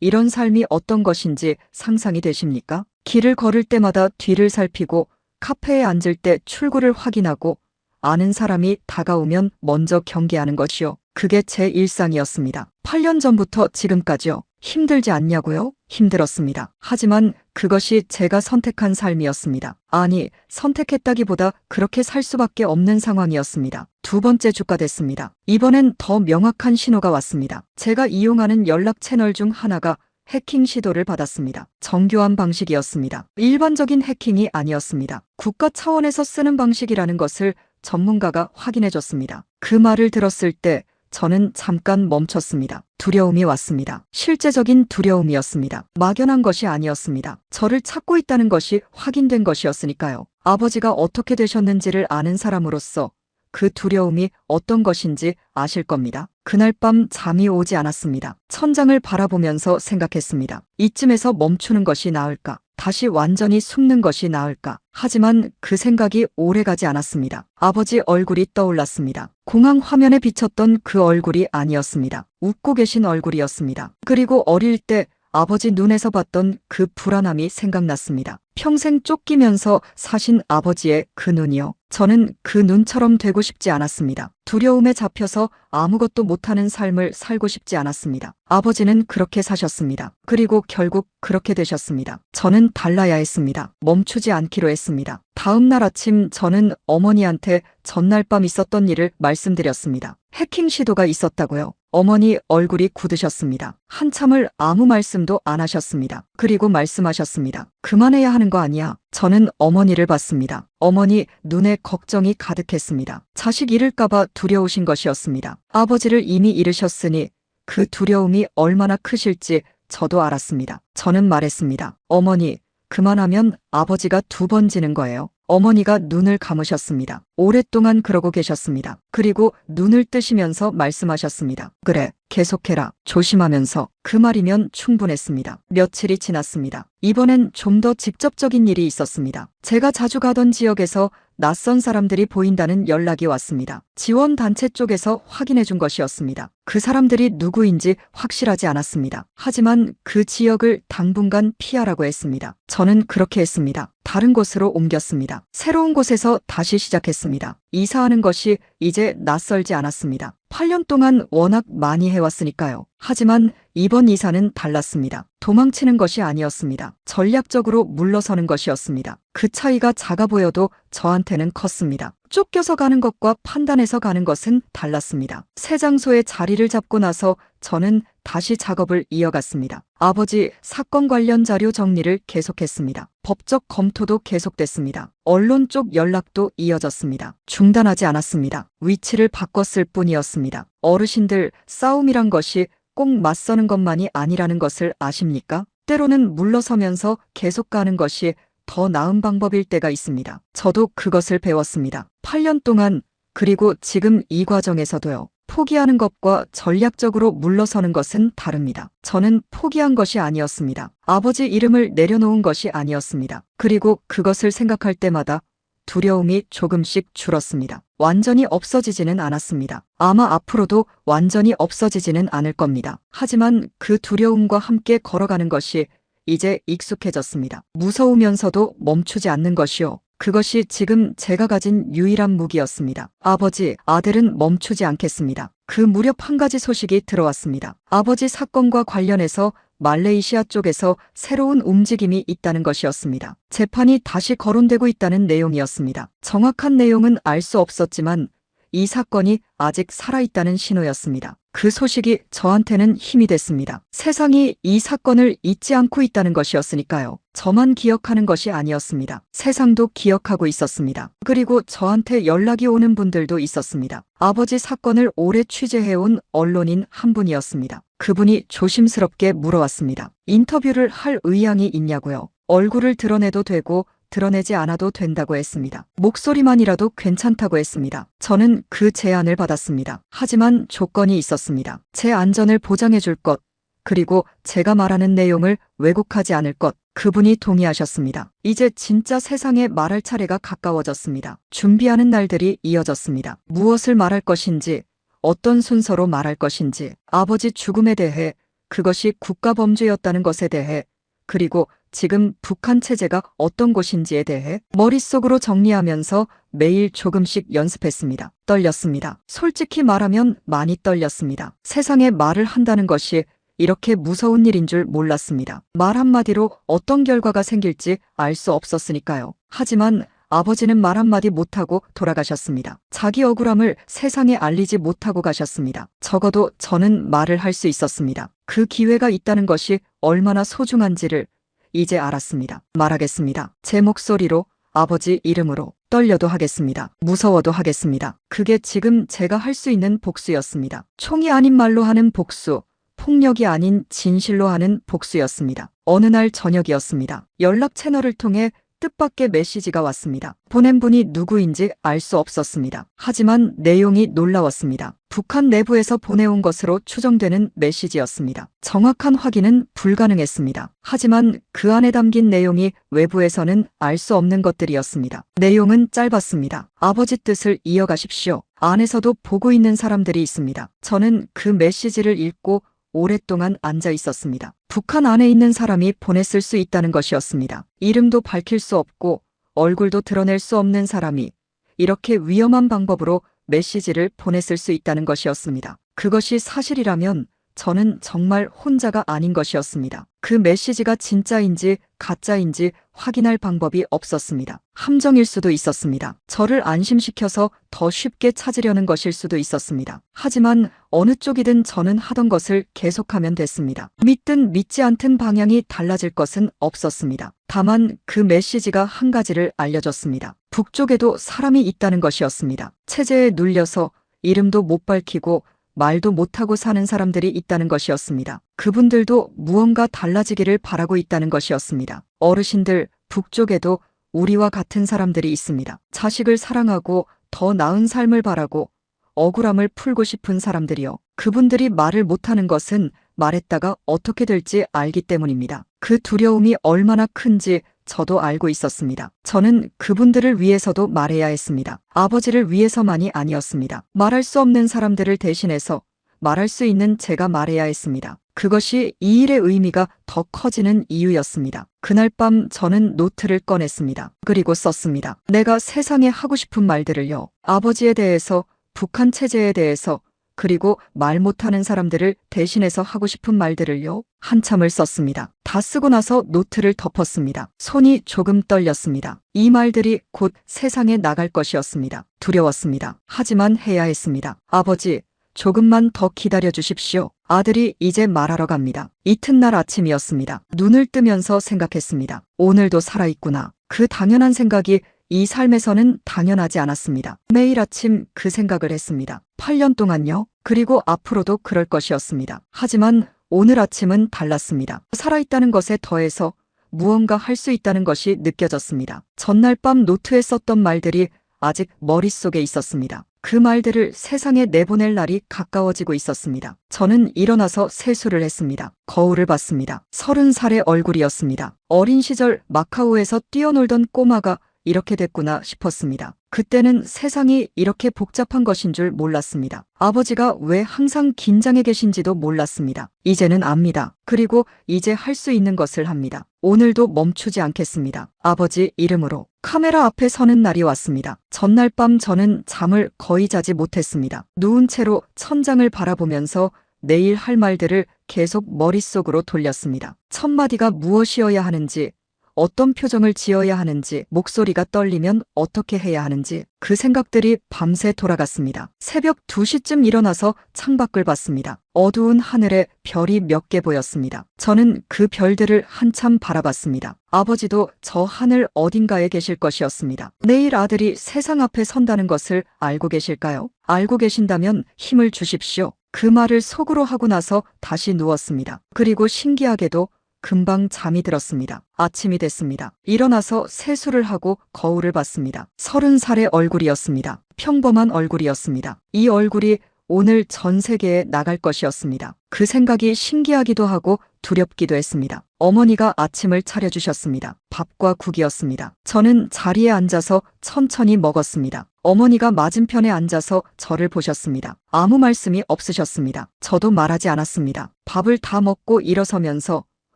이런 삶이 어떤 것인지 상상이 되십니까? 길을 걸을 때마다 뒤를 살피고 카페에 앉을 때 출구를 확인하고 아는 사람이 다가오면 먼저 경계하는 것이요. 그게 제 일상이었습니다. 8년 전부터 지금까지요. 힘들지 않냐고요? 힘들었습니다. 하지만 그것이 제가 선택한 삶이었습니다. 아니, 선택했다기보다 그렇게 살 수밖에 없는 상황이었습니다. 2번째 주가 됐습니다. 이번엔 더 명확한 신호가 왔습니다. 제가 이용하는 연락 채널 중 하나가 해킹 시도를 받았습니다. 정교한 방식이었습니다. 일반적인 해킹이 아니었습니다. 국가 차원에서 쓰는 방식이라는 것을 전문가가 확인해줬습니다. 그 말을 들었을 때 저는 잠깐 멈췄습니다. 두려움이 왔습니다. 실제적인 두려움이었습니다. 막연한 것이 아니었습니다. 저를 찾고 있다는 것이 확인된 것이었으니까요. 아버지가 어떻게 되셨는지를 아는 사람으로서 그 두려움이 어떤 것인지 아실 겁니다. 그날 밤 잠이 오지 않았습니다. 천장을 바라보면서 생각했습니다. 이쯤에서 멈추는 것이 나을까? 다시 완전히 숨는 것이 나을까? 하지만 그 생각이 오래가지 않았습니다. 아버지 얼굴이 떠올랐습니다. 공항 화면에 비쳤던 그 얼굴이 아니었습니다. 웃고 계신 얼굴이었습니다. 그리고 어릴 때 아버지 눈에서 봤던 그 불안함이 생각났습니다. 평생 쫓기면서 사신 아버지의 그 눈이요. 저는 그 눈처럼 되고 싶지 않았습니다. 두려움에 잡혀서 아무것도 못하는 삶을 살고 싶지 않았습니다. 아버지는 그렇게 사셨습니다. 그리고 결국 그렇게 되셨습니다. 저는 달라야 했습니다. 멈추지 않기로 했습니다. 다음 날 아침 저는 어머니한테 전날 밤 있었던 일을 말씀드렸습니다. 해킹 시도가 있었다고요. 어머니 얼굴이 굳으셨습니다. 한참을 아무 말씀도 안 하셨습니다. 그리고 말씀하셨습니다. 그만해야 하는 거 아니야. 저는 어머니를 봤습니다. 어머니 눈에 걱정이 가득했습니다. 자식 잃을까봐 두려우신 것이었습니다. 아버지를 이미 잃으셨으니 그 두려움이 얼마나 크실지 저도 알았습니다. 저는 말했습니다. 어머니, 그만하면 아버지가 2번 지는 거예요. 어머니가 눈을 감으셨습니다. 오랫동안 그러고 계셨습니다. 그리고 눈을 뜨시면서 말씀하셨습니다. 그래, 계속해라. 조심하면서. 그 말이면 충분했습니다. 며칠이 지났습니다. 이번엔 좀 더 직접적인 일이 있었습니다. 제가 자주 가던 지역에서 낯선 사람들이 보인다는 연락이 왔습니다. 지원단체 쪽에서 확인해 준 것이었습니다. 그 사람들이 누구인지 확실하지 않았습니다. 하지만 그 지역을 당분간 피하라고 했습니다. 저는 그렇게 했습니다. 다른 곳으로 옮겼습니다. 새로운 곳에서 다시 시작했습니다. 이사하는 것이 이제 낯설지 않았습니다. 8년 동안 워낙 많이 해왔으니까요. 하지만 이번 이사는 달랐습니다. 도망치는 것이 아니었습니다. 전략적으로 물러서는 것이었습니다. 그 차이가 작아 보여도 저한테는 컸습니다. 쫓겨서 가는 것과 판단해서 가는 것은 달랐습니다. 새 장소에 자리를 잡고 나서 저는 다시 작업을 이어갔습니다. 아버지 사건 관련 자료 정리를 계속했습니다. 법적 검토도 계속됐습니다. 언론 쪽 연락도 이어졌습니다. 중단하지 않았습니다. 위치를 바꿨을 뿐이었습니다. 어르신들, 싸움이란 것이 꼭 맞서는 것만이 아니라는 것을 아십니까? 때로는 물러서면서 계속 가는 것이 더 나은 방법일 때가 있습니다. 저도 그것을 배웠습니다. 8년 동안, 그리고 지금 이 과정에서도요. 포기하는 것과 전략적으로 물러서는 것은 다릅니다. 저는 포기한 것이 아니었습니다. 아버지 이름을 내려놓은 것이 아니었습니다. 그리고 그것을 생각할 때마다 두려움이 조금씩 줄었습니다. 완전히 없어지지는 않았습니다. 아마 앞으로도 완전히 없어지지는 않을 겁니다. 하지만 그 두려움과 함께 걸어가는 것이 이제 익숙해졌습니다. 무서우면서도 멈추지 않는 것이요. 그것이 지금 제가 가진 유일한 무기였습니다. 아버지, 아들은 멈추지 않겠습니다. 그 무렵 한 가지 소식이 들어왔습니다. 아버지 사건과 관련해서 말레이시아 쪽에서 새로운 움직임이 있다는 것이었습니다. 재판이 다시 거론되고 있다는 내용이었습니다. 정확한 내용은 알 수 없었지만 이 사건이 아직 살아있다는 신호였습니다. 그 소식이 저한테는 힘이 됐습니다. 세상이 이 사건을 잊지 않고 있다는 것이었으니까요. 저만 기억하는 것이 아니었습니다. 세상도 기억하고 있었습니다. 그리고 저한테 연락이 오는 분들도 있었습니다. 아버지 사건을 오래 취재해온 언론인 한 분이었습니다. 그분이 조심스럽게 물어왔습니다. 인터뷰를 할 의향이 있냐고요. 얼굴을 드러내도 되고 드러내지 않아도 된다고 했습니다. 목소리만이라도 괜찮다고 했습니다. 저는 그 제안을 받았습니다. 하지만 조건이 있었습니다. 제 안전을 보장해 줄 것, 그리고 제가 말하는 내용을 왜곡하지 않을 것. 그분이 동의하셨습니다. 이제 진짜 세상에 말할 차례가 가까워졌습니다. 준비하는 날들이 이어졌습니다. 무엇을 말할 것인지, 어떤 순서로 말할 것인지, 아버지 죽음에 대해, 그것이 국가범죄였다는 것에 대해, 그리고 지금 북한 체제가 어떤 곳인지에 대해 머릿속으로 정리하면서 매일 조금씩 연습했습니다. 떨렸습니다. 솔직히 말하면 많이 떨렸습니다. 세상에 말을 한다는 것이 이렇게 무서운 일인 줄 몰랐습니다. 말 한마디로 어떤 결과가 생길지 알 수 없었으니까요. 하지만 아버지는 말 한마디 못하고 돌아가셨습니다. 자기 억울함을 세상에 알리지 못하고 가셨습니다. 적어도 저는 말을 할 수 있었습니다. 그 기회가 있다는 것이 얼마나 소중한지를 이제 알았습니다. 말하겠습니다. 제 목소리로, 아버지 이름으로. 떨려도 하겠습니다. 무서워도 하겠습니다. 그게 지금 제가 할 수 있는 복수였습니다. 총이 아닌 말로 하는 복수, 폭력이 아닌 진실로 하는 복수였습니다. 어느 날 저녁이었습니다. 연락 채널을 통해 뜻밖의 메시지가 왔습니다. 보낸 분이 누구인지 알 수 없었습니다. 하지만 내용이 놀라웠습니다. 북한 내부에서 보내온 것으로 추정되는 메시지였습니다. 정확한 확인은 불가능했습니다. 하지만 그 안에 담긴 내용이 외부에서는 알 수 없는 것들이었습니다. 내용은 짧았습니다. 아버지 뜻을 이어가십시오. 안에서도 보고 있는 사람들이 있습니다. 저는 그 메시지를 읽고 오랫동안 앉아 있었습니다. 북한 안에 있는 사람이 보냈을 수 있다는 것이었습니다. 이름도 밝힐 수 없고 얼굴도 드러낼 수 없는 사람이 이렇게 위험한 방법으로 메시지를 보냈을 수 있다는 것이었습니다. 그것이 사실이라면 저는 정말 혼자가 아닌 것이었습니다. 그 메시지가 진짜인지 가짜인지 확인할 방법이 없었습니다. 함정일 수도 있었습니다. 저를 안심시켜서 더 쉽게 찾으려는 것일 수도 있었습니다. 하지만 어느 쪽이든 저는 하던 것을 계속하면 됐습니다. 믿든 믿지 않든 방향이 달라질 것은 없었습니다. 다만 그 메시지가 한 가지를 알려줬습니다. 북쪽에도 사람이 있다는 것이었습니다. 체제에 눌려서 이름도 못 밝히고 말도 못하고 사는 사람들이 있다는 것이었습니다. 그분들도 무언가 달라지기를 바라고 있다는 것이었습니다. 어르신들, 북쪽에도 우리와 같은 사람들이 있습니다. 자식을 사랑하고 더 나은 삶을 바라고 억울함을 풀고 싶은 사람들이요. 그분들이 말을 못하는 것은 말했다가 어떻게 될지 알기 때문입니다. 그 두려움이 얼마나 큰지 저도 알고 있었습니다. 저는 그분들을 위해서도 말해야 했습니다. 아버지를 위해서만이 아니었습니다. 말할 수 없는 사람들을 대신해서 말할 수 있는 제가 말해야 했습니다. 그것이 이 일의 의미가 더 커지는 이유였습니다. 그날 밤 저는 노트를 꺼냈습니다. 그리고 썼습니다. 내가 세상에 하고 싶은 말들을요. 아버지에 대해서, 북한 체제에 대해서, 그리고 말 못하는 사람들을 대신해서 하고 싶은 말들을요. 한참을 썼습니다. 다 쓰고 나서 노트를 덮었습니다. 손이 조금 떨렸습니다. 이 말들이 곧 세상에 나갈 것이었습니다. 두려웠습니다. 하지만 해야 했습니다. 아버지, 조금만 더 기다려 주십시오. 아들이 이제 말하러 갑니다. 이튿날 아침이었습니다. 눈을 뜨면서 생각했습니다. 오늘도 살아있구나. 그 당연한 생각이 이 삶에서는 당연하지 않았습니다. 매일 아침 그 생각을 했습니다. 8년 동안요. 그리고 앞으로도 그럴 것이었습니다. 하지만 오늘 아침은 달랐습니다. 살아있다는 것에 더해서 무언가 할 수 있다는 것이 느껴졌습니다. 전날 밤 노트에 썼던 말들이 아직 머릿속에 있었습니다. 그 말들을 세상에 내보낼 날이 가까워지고 있었습니다. 저는 일어나서 세수를 했습니다. 거울을 봤습니다. 30살의 얼굴이었습니다. 어린 시절 마카오에서 뛰어놀던 꼬마가 이렇게 됐구나 싶었습니다. 그때는 세상이 이렇게 복잡한 것인 줄 몰랐습니다. 아버지가 왜 항상 긴장해 계신지도 몰랐습니다. 이제는 압니다. 그리고 이제 할 수 있는 것을 합니다. 오늘도 멈추지 않겠습니다. 아버지 이름으로. 카메라 앞에 서는 날이 왔습니다. 전날 밤 저는 잠을 거의 자지 못했습니다. 누운 채로 천장을 바라보면서 내일 할 말들을 계속 머릿속으로 돌렸습니다. 첫 마디가 무엇이어야 하는지, 어떤 표정을 지어야 하는지, 목소리가 떨리면 어떻게 해야 하는지 그 생각들이 밤새 돌아갔습니다. 새벽 2시쯤 일어나서 창밖을 봤습니다. 어두운 하늘에 별이 몇 개 보였습니다. 저는 그 별들을 한참 바라봤습니다. 아버지도 저 하늘 어딘가에 계실 것이었습니다. 내일 아들이 세상 앞에 선다는 것을 알고 계실까요? 알고 계신다면 힘을 주십시오. 그 말을 속으로 하고 나서 다시 누웠습니다. 그리고 신기하게도 금방 잠이 들었습니다. 아침이 됐습니다. 일어나서 세수를 하고 거울을 봤습니다. 30살의 얼굴이었습니다. 평범한 얼굴이었습니다. 이 얼굴이 오늘 전 세계에 나갈 것이었습니다. 그 생각이 신기하기도 하고 두렵기도 했습니다. 어머니가 아침을 차려주셨습니다. 밥과 국이었습니다. 저는 자리에 앉아서 천천히 먹었습니다. 어머니가 맞은편에 앉아서 저를 보셨습니다. 아무 말씀이 없으셨습니다. 저도 말하지 않았습니다. 밥을 다 먹고 일어서면서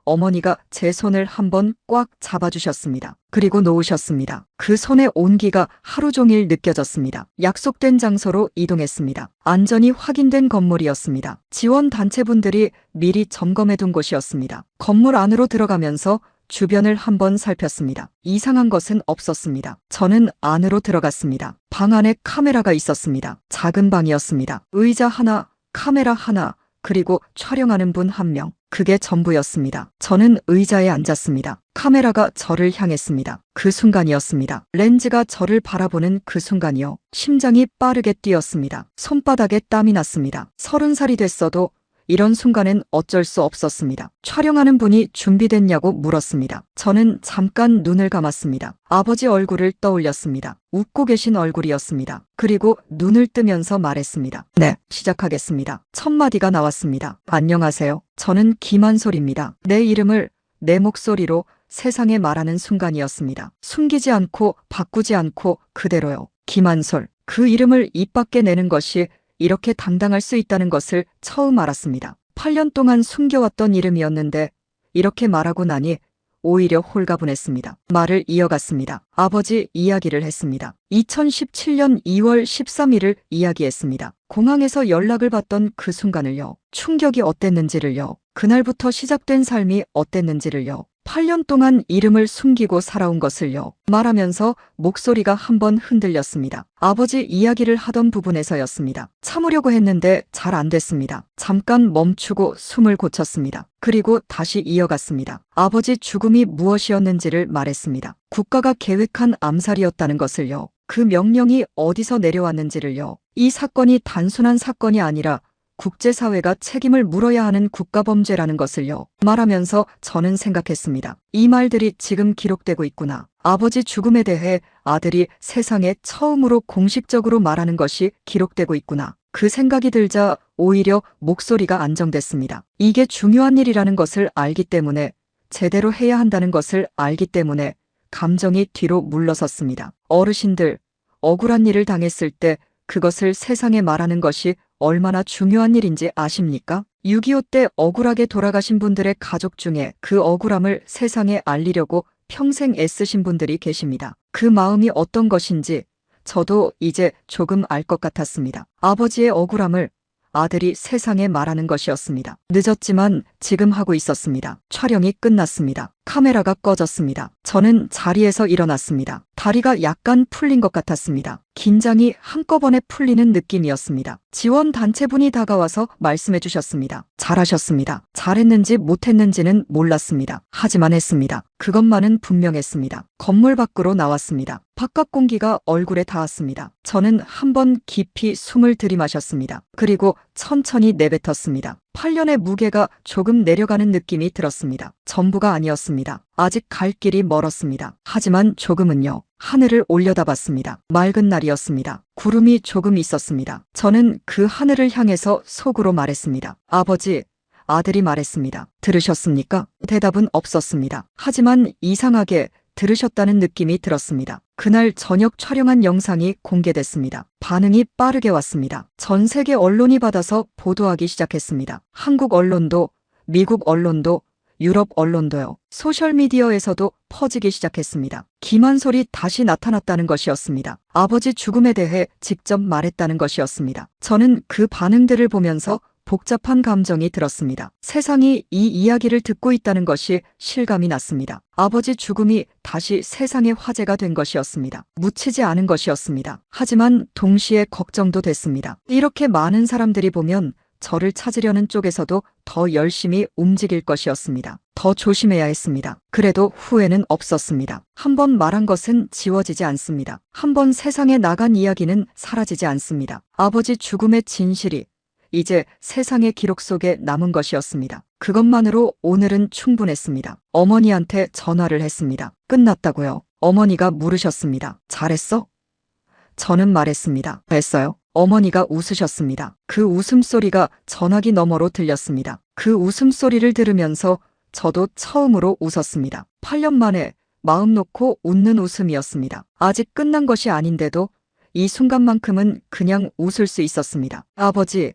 어머니가 제 손을 한번 꽉 잡아주셨습니다. 그리고 놓으셨습니다. 그 손의 온기가 하루 종일 느껴졌습니다. 약속된 장소로 이동했습니다. 안전이 확인된 건물이었습니다. 지원단체분들이 미리 점검해둔 곳이었습니다. 건물 안으로 들어가면서 주변을 한번 살폈습니다. 이상한 것은 없었습니다. 저는 안으로 들어갔습니다. 방 안에 카메라가 있었습니다. 작은 방이었습니다. 의자 하나, 카메라 하나, 그리고 촬영하는 분 1명. 그게 전부였습니다. 저는 의자에 앉았습니다. 카메라가 저를 향했습니다. 그 순간이었습니다. 렌즈가 저를 바라보는 그 순간이요. 심장이 빠르게 뛰었습니다. 손바닥에 땀이 났습니다. 30살이 됐어도 이런 순간엔 어쩔 수 없었습니다. 촬영하는 분이 준비됐냐고 물었습니다. 저는 잠깐 눈을 감았습니다. 아버지 얼굴을 떠올렸습니다. 웃고 계신 얼굴이었습니다. 그리고 눈을 뜨면서 말했습니다. 네, 시작하겠습니다. 첫 마디가 나왔습니다. 안녕하세요. 저는 김한솔입니다. 내 이름을 내 목소리로 세상에 말하는 순간이었습니다. 숨기지 않고 바꾸지 않고 그대로요. 김한솔. 그 이름을 입 밖에 내는 것이 이렇게 당당할 수 있다는 것을 처음 알았습니다. 8년 동안 숨겨왔던 이름이었는데 이렇게 말하고 나니 오히려 홀가분했습니다. 말을 이어갔습니다. 아버지 이야기를 했습니다. 2017년 2월 13일을 이야기했습니다. 공항에서 연락을 받던 그 순간을요. 충격이 어땠는지를요. 그날부터 시작된 삶이 어땠는지를요. 8년 동안 이름을 숨기고 살아온 것을요. 말하면서 목소리가 한번 흔들렸습니다. 아버지 이야기를 하던 부분에서였습니다. 참으려고 했는데 잘 안 됐습니다. 잠깐 멈추고 숨을 고쳤습니다. 그리고 다시 이어갔습니다. 아버지 죽음이 무엇이었는지를 말했습니다. 국가가 계획한 암살이었다는 것을요. 그 명령이 어디서 내려왔는지를요. 이 사건이 단순한 사건이 아니라 국제사회가 책임을 물어야 하는 국가범죄라는 것을요. 말하면서 저는 생각했습니다. 이 말들이 지금 기록되고 있구나. 아버지 죽음에 대해 아들이 세상에 처음으로 공식적으로 말하는 것이 기록되고 있구나. 그 생각이 들자 오히려 목소리가 안정됐습니다. 이게 중요한 일이라는 것을 알기 때문에 제대로 해야 한다는 것을 알기 때문에 감정이 뒤로 물러섰습니다. 어르신들, 억울한 일을 당했을 때 그것을 세상에 말하는 것이 얼마나 중요한 일인지 아십니까? 6.25 때 억울하게 돌아가신 분들의 가족 중에 그 억울함을 세상에 알리려고 평생 애쓰신 분들이 계십니다. 그 마음이 어떤 것인지 저도 이제 조금 알 것 같았습니다. 아버지의 억울함을 아들이 세상에 말하는 것이었습니다. 늦었지만 지금 하고 있었습니다. 촬영이 끝났습니다. 카메라가 꺼졌습니다. 저는 자리에서 일어났습니다. 다리가 약간 풀린 것 같았습니다. 긴장이 한꺼번에 풀리는 느낌이었습니다. 지원단체분이 다가와서 말씀해 주셨습니다. 잘하셨습니다. 잘했는지 못했는지는 몰랐습니다. 하지만 했습니다. 그것만은 분명했습니다. 건물 밖으로 나왔습니다. 바깥 공기가 얼굴에 닿았습니다. 저는 한번 깊이 숨을 들이마셨습니다. 그리고 천천히 내뱉었습니다. 8년의 무게가 조금 내려가는 느낌이 들었습니다. 전부가 아니었습니다. 아직 갈 길이 멀었습니다. 하지만 조금은요. 하늘을 올려다봤습니다. 맑은 날이었습니다. 구름이 조금 있었습니다. 저는 그 하늘을 향해서 속으로 말했습니다. 아버지, 아들이 말했습니다. 들으셨습니까? 대답은 없었습니다. 하지만 이상하게 들으셨다는 느낌이 들었습니다. 그날 저녁 촬영한 영상이 공개됐습니다. 반응이 빠르게 왔습니다. 전 세계 언론이 받아서 보도하기 시작했습니다. 한국 언론도, 미국 언론도, 유럽 언론도요. 소셜미디어에서도 퍼지기 시작했습니다. 김한솔이 다시 나타났다는 것이었습니다. 아버지 죽음에 대해 직접 말했다는 것이었습니다. 저는 그 반응들을 보면서 복잡한 감정이 들었습니다. 세상이 이 이야기를 듣고 있다는 것이 실감이 났습니다. 아버지 죽음이 다시 세상의 화제가 된 것이었습니다. 묻히지 않은 것이었습니다. 하지만 동시에 걱정도 됐습니다. 이렇게 많은 사람들이 보면 저를 찾으려는 쪽에서도 더 열심히 움직일 것이었습니다. 더 조심해야 했습니다. 그래도 후회는 없었습니다. 한번 말한 것은 지워지지 않습니다. 한번 세상에 나간 이야기는 사라지지 않습니다. 아버지 죽음의 진실이 이제 세상의 기록 속에 남은 것이었습니다. 그것만으로 오늘은 충분했습니다. 어머니한테 전화를 했습니다. 끝났다고요. 어머니가 물으셨습니다. 잘했어? 저는 말했습니다. 했어요. 어머니가 웃으셨습니다. 그 웃음소리가 전화기 너머로 들렸습니다. 그 웃음소리를 들으면서 저도 처음으로 웃었습니다. 8년 만에 마음 놓고 웃는 웃음이었습니다. 아직 끝난 것이 아닌데도 이 순간만큼은 그냥 웃을 수 있었습니다. 아버지,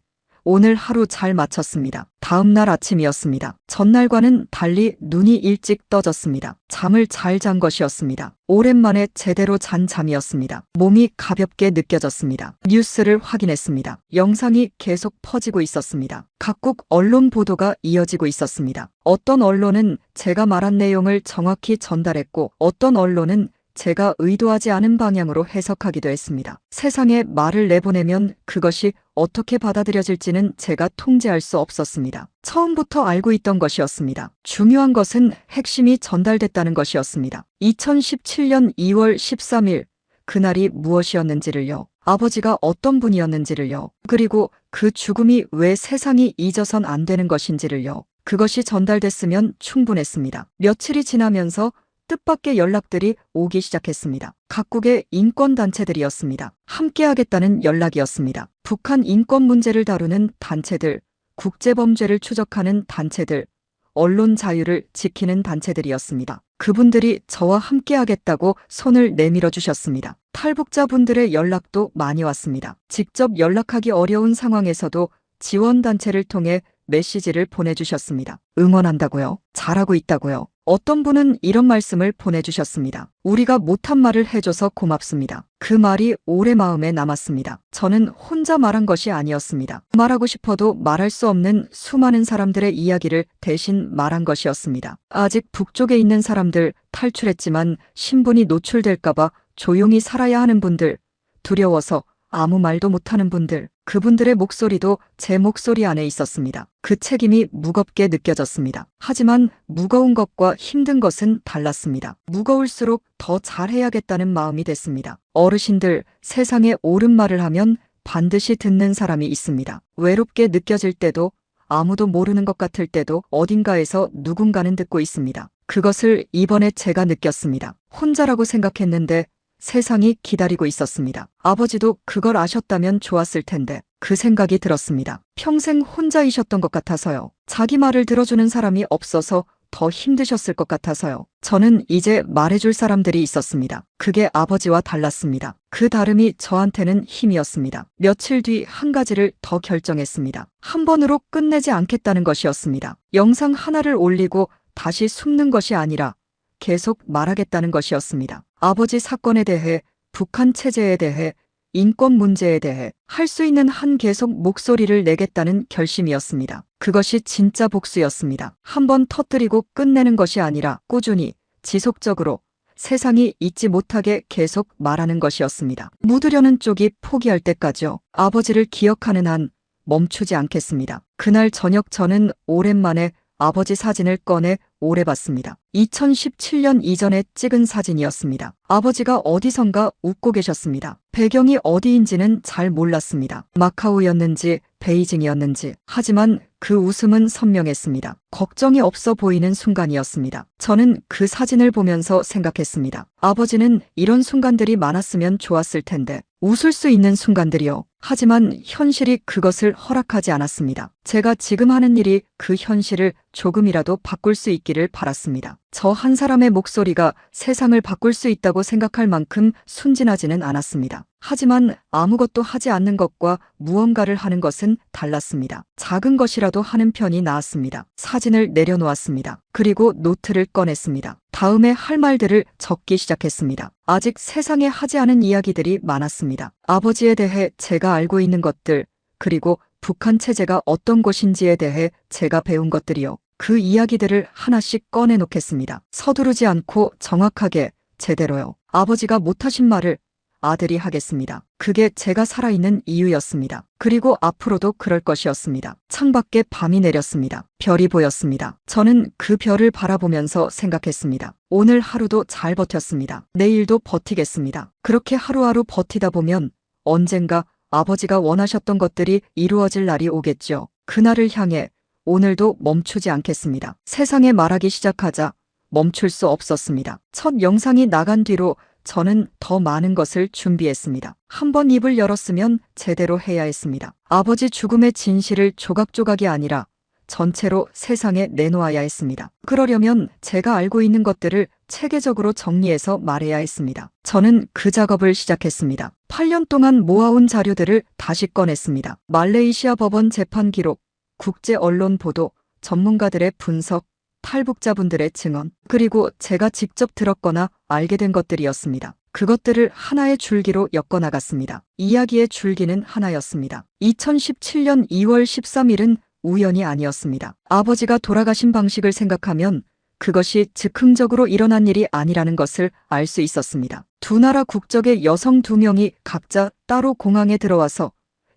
오늘 하루 잘 마쳤습니다. 다음 날 아침이었습니다. 전날과는 달리 눈이 일찍 떠졌습니다. 잠을 잘 잔 것이었습니다. 오랜만에 제대로 잔 잠이었습니다. 몸이 가볍게 느껴졌습니다. 뉴스를 확인했습니다. 영상이 계속 퍼지고 있었습니다. 각국 언론 보도가 이어지고 있었습니다. 어떤 언론은 제가 말한 내용을 정확히 전달했고 어떤 언론은 제가 의도하지 않은 방향으로 해석하기도 했습니다. 세상에 말을 내보내면 그것이 어떻게 받아들여질지는 제가 통제할 수 없었습니다. 처음부터 알고 있던 것이었습니다. 중요한 것은 핵심이 전달됐다는 것이었습니다. 2017년 2월 13일, 그날이 무엇이었는지를요. 아버지가 어떤 분이었는지를요. 그리고 그 죽음이 왜 세상이 잊어선 안 되는 것인지를요. 그것이 전달됐으면 충분했습니다. 며칠이 지나면서 뜻밖의 연락들이 오기 시작했습니다. 각국의 인권단체들이었습니다. 함께하겠다는 연락이었습니다. 북한 인권 문제를 다루는 단체들, 국제범죄를 추적하는 단체들, 언론 자유를 지키는 단체들이었습니다. 그분들이 저와 함께하겠다고 손을 내밀어 주셨습니다. 탈북자분들의 연락도 많이 왔습니다. 직접 연락하기 어려운 상황에서도 지원단체를 통해 메시지를 보내주셨습니다. 응원한다고요? 잘하고 있다고요? 어떤 분은 이런 말씀을 보내주셨습니다. 우리가 못한 말을 해줘서 고맙습니다. 그 말이 오래 마음에 남았습니다. 저는 혼자 말한 것이 아니었습니다. 말하고 싶어도 말할 수 없는 수많은 사람들의 이야기를 대신 말한 것이었습니다. 아직 북쪽에 있는 사람들, 탈출했지만 신분이 노출될까봐 조용히 살아야 하는 분들, 두려워서 아무 말도 못하는 분들, 그분들의 목소리도 제 목소리 안에 있었습니다. 그 책임이 무겁게 느껴졌습니다. 하지만 무거운 것과 힘든 것은 달랐습니다. 무거울수록 더 잘해야겠다는 마음이 됐습니다. 어르신들, 세상에 옳은 말을 하면 반드시 듣는 사람이 있습니다. 외롭게 느껴질 때도, 아무도 모르는 것 같을 때도 어딘가에서 누군가는 듣고 있습니다. 그것을 이번에 제가 느꼈습니다. 혼자라고 생각했는데 세상이 기다리고 있었습니다. 아버지도 그걸 아셨다면 좋았을 텐데 그 생각이 들었습니다. 평생 혼자이셨던 것 같아서요. 자기 말을 들어주는 사람이 없어서 더 힘드셨을 것 같아서요. 저는 이제 말해줄 사람들이 있었습니다. 그게 아버지와 달랐습니다. 그 다름이 저한테는 힘이었습니다. 며칠 뒤 한 가지를 더 결정했습니다. 한 번으로 끝내지 않겠다는 것이었습니다. 영상 하나를 올리고 다시 숨는 것이 아니라 계속 말하겠다는 것이었습니다. 아버지 사건에 대해, 북한 체제에 대해, 인권 문제에 대해 할 수 있는 한 계속 목소리를 내겠다는 결심이었습니다. 그것이 진짜 복수였습니다. 한 번 터뜨리고 끝내는 것이 아니라 꾸준히, 지속적으로 세상이 잊지 못하게 계속 말하는 것이었습니다. 묻으려는 쪽이 포기할 때까지요. 아버지를 기억하는 한 멈추지 않겠습니다. 그날 저녁 저는 오랜만에 아버지 사진을 꺼내 오래 봤습니다. 2017년 이전에 찍은 사진이었습니다. 아버지가 어디선가 웃고 계셨습니다. 배경이 어디인지는 잘 몰랐습니다. 마카오였는지 베이징이었는지. 하지만 그 웃음은 선명했습니다. 걱정이 없어 보이는 순간이었습니다. 저는 그 사진을 보면서 생각했습니다. 아버지는 이런 순간들이 많았으면 좋았을 텐데. 웃을 수 있는 순간들이요. 하지만 현실이 그것을 허락하지 않았습니다. 제가 지금 하는 일이 그 현실을 조금이라도 바꿀 수 있기를 바랐습니다. 저 한 사람의 목소리가 세상을 바꿀 수 있다고 생각할 만큼 순진하지는 않았습니다. 하지만 아무것도 하지 않는 것과 무언가를 하는 것은 달랐습니다. 작은 것이라도 하는 편이 나았습니다. 사진을 내려놓았습니다. 그리고 노트를 꺼냈습니다. 다음에 할 말들을 적기 시작했습니다. 아직 세상에 하지 않은 이야기들이 많았습니다. 아버지에 대해 제가 알고 있는 것들, 그리고 북한 체제가 어떤 곳인지에 대해 제가 배운 것들이요. 그 이야기들을 하나씩 꺼내놓겠습니다. 서두르지 않고 정확하게, 제대로요. 아버지가 못하신 말을 아들이 하겠습니다. 그게 제가 살아있는 이유였습니다. 그리고 앞으로도 그럴 것이었습니다. 창밖에 밤이 내렸습니다. 별이 보였습니다. 저는 그 별을 바라보면서 생각했습니다. 오늘 하루도 잘 버텼습니다. 내일도 버티겠습니다. 그렇게 하루하루 버티다 보면 언젠가 아버지가 원하셨던 것들이 이루어질 날이 오겠죠. 그날을 향해 오늘도 멈추지 않겠습니다. 세상에 말하기 시작하자 멈출 수 없었습니다. 첫 영상이 나간 뒤로 저는 더 많은 것을 준비했습니다. 한 번 입을 열었으면 제대로 해야 했습니다. 아버지 죽음의 진실을 조각조각이 아니라 전체로 세상에 내놓아야 했습니다. 그러려면 제가 알고 있는 것들을 체계적으로 정리해서 말해야 했습니다. 저는 그 작업을 시작했습니다. 8년 동안 모아온 자료들을 다시 꺼냈습니다. 말레이시아 법원 재판 기록, 국제 언론 보도, 전문가들의 분석, 탈북자분들의 증언, 그리고 제가 직접 들었거나 알게 된 것들이었습니다. 그것들을 하나의 줄기로 엮어나갔습니다. 이야기의 줄기는 하나였습니다. 2017년 2월 13일은 우연이 아니었습니다. 아버지가 돌아가신 방식을 생각하면 그것이 즉흥적으로 일어난 일이 아니라는 것을 알 수 있었습니다. 두 나라 국적의 여성 2명이 각자 따로 공항에 들어와서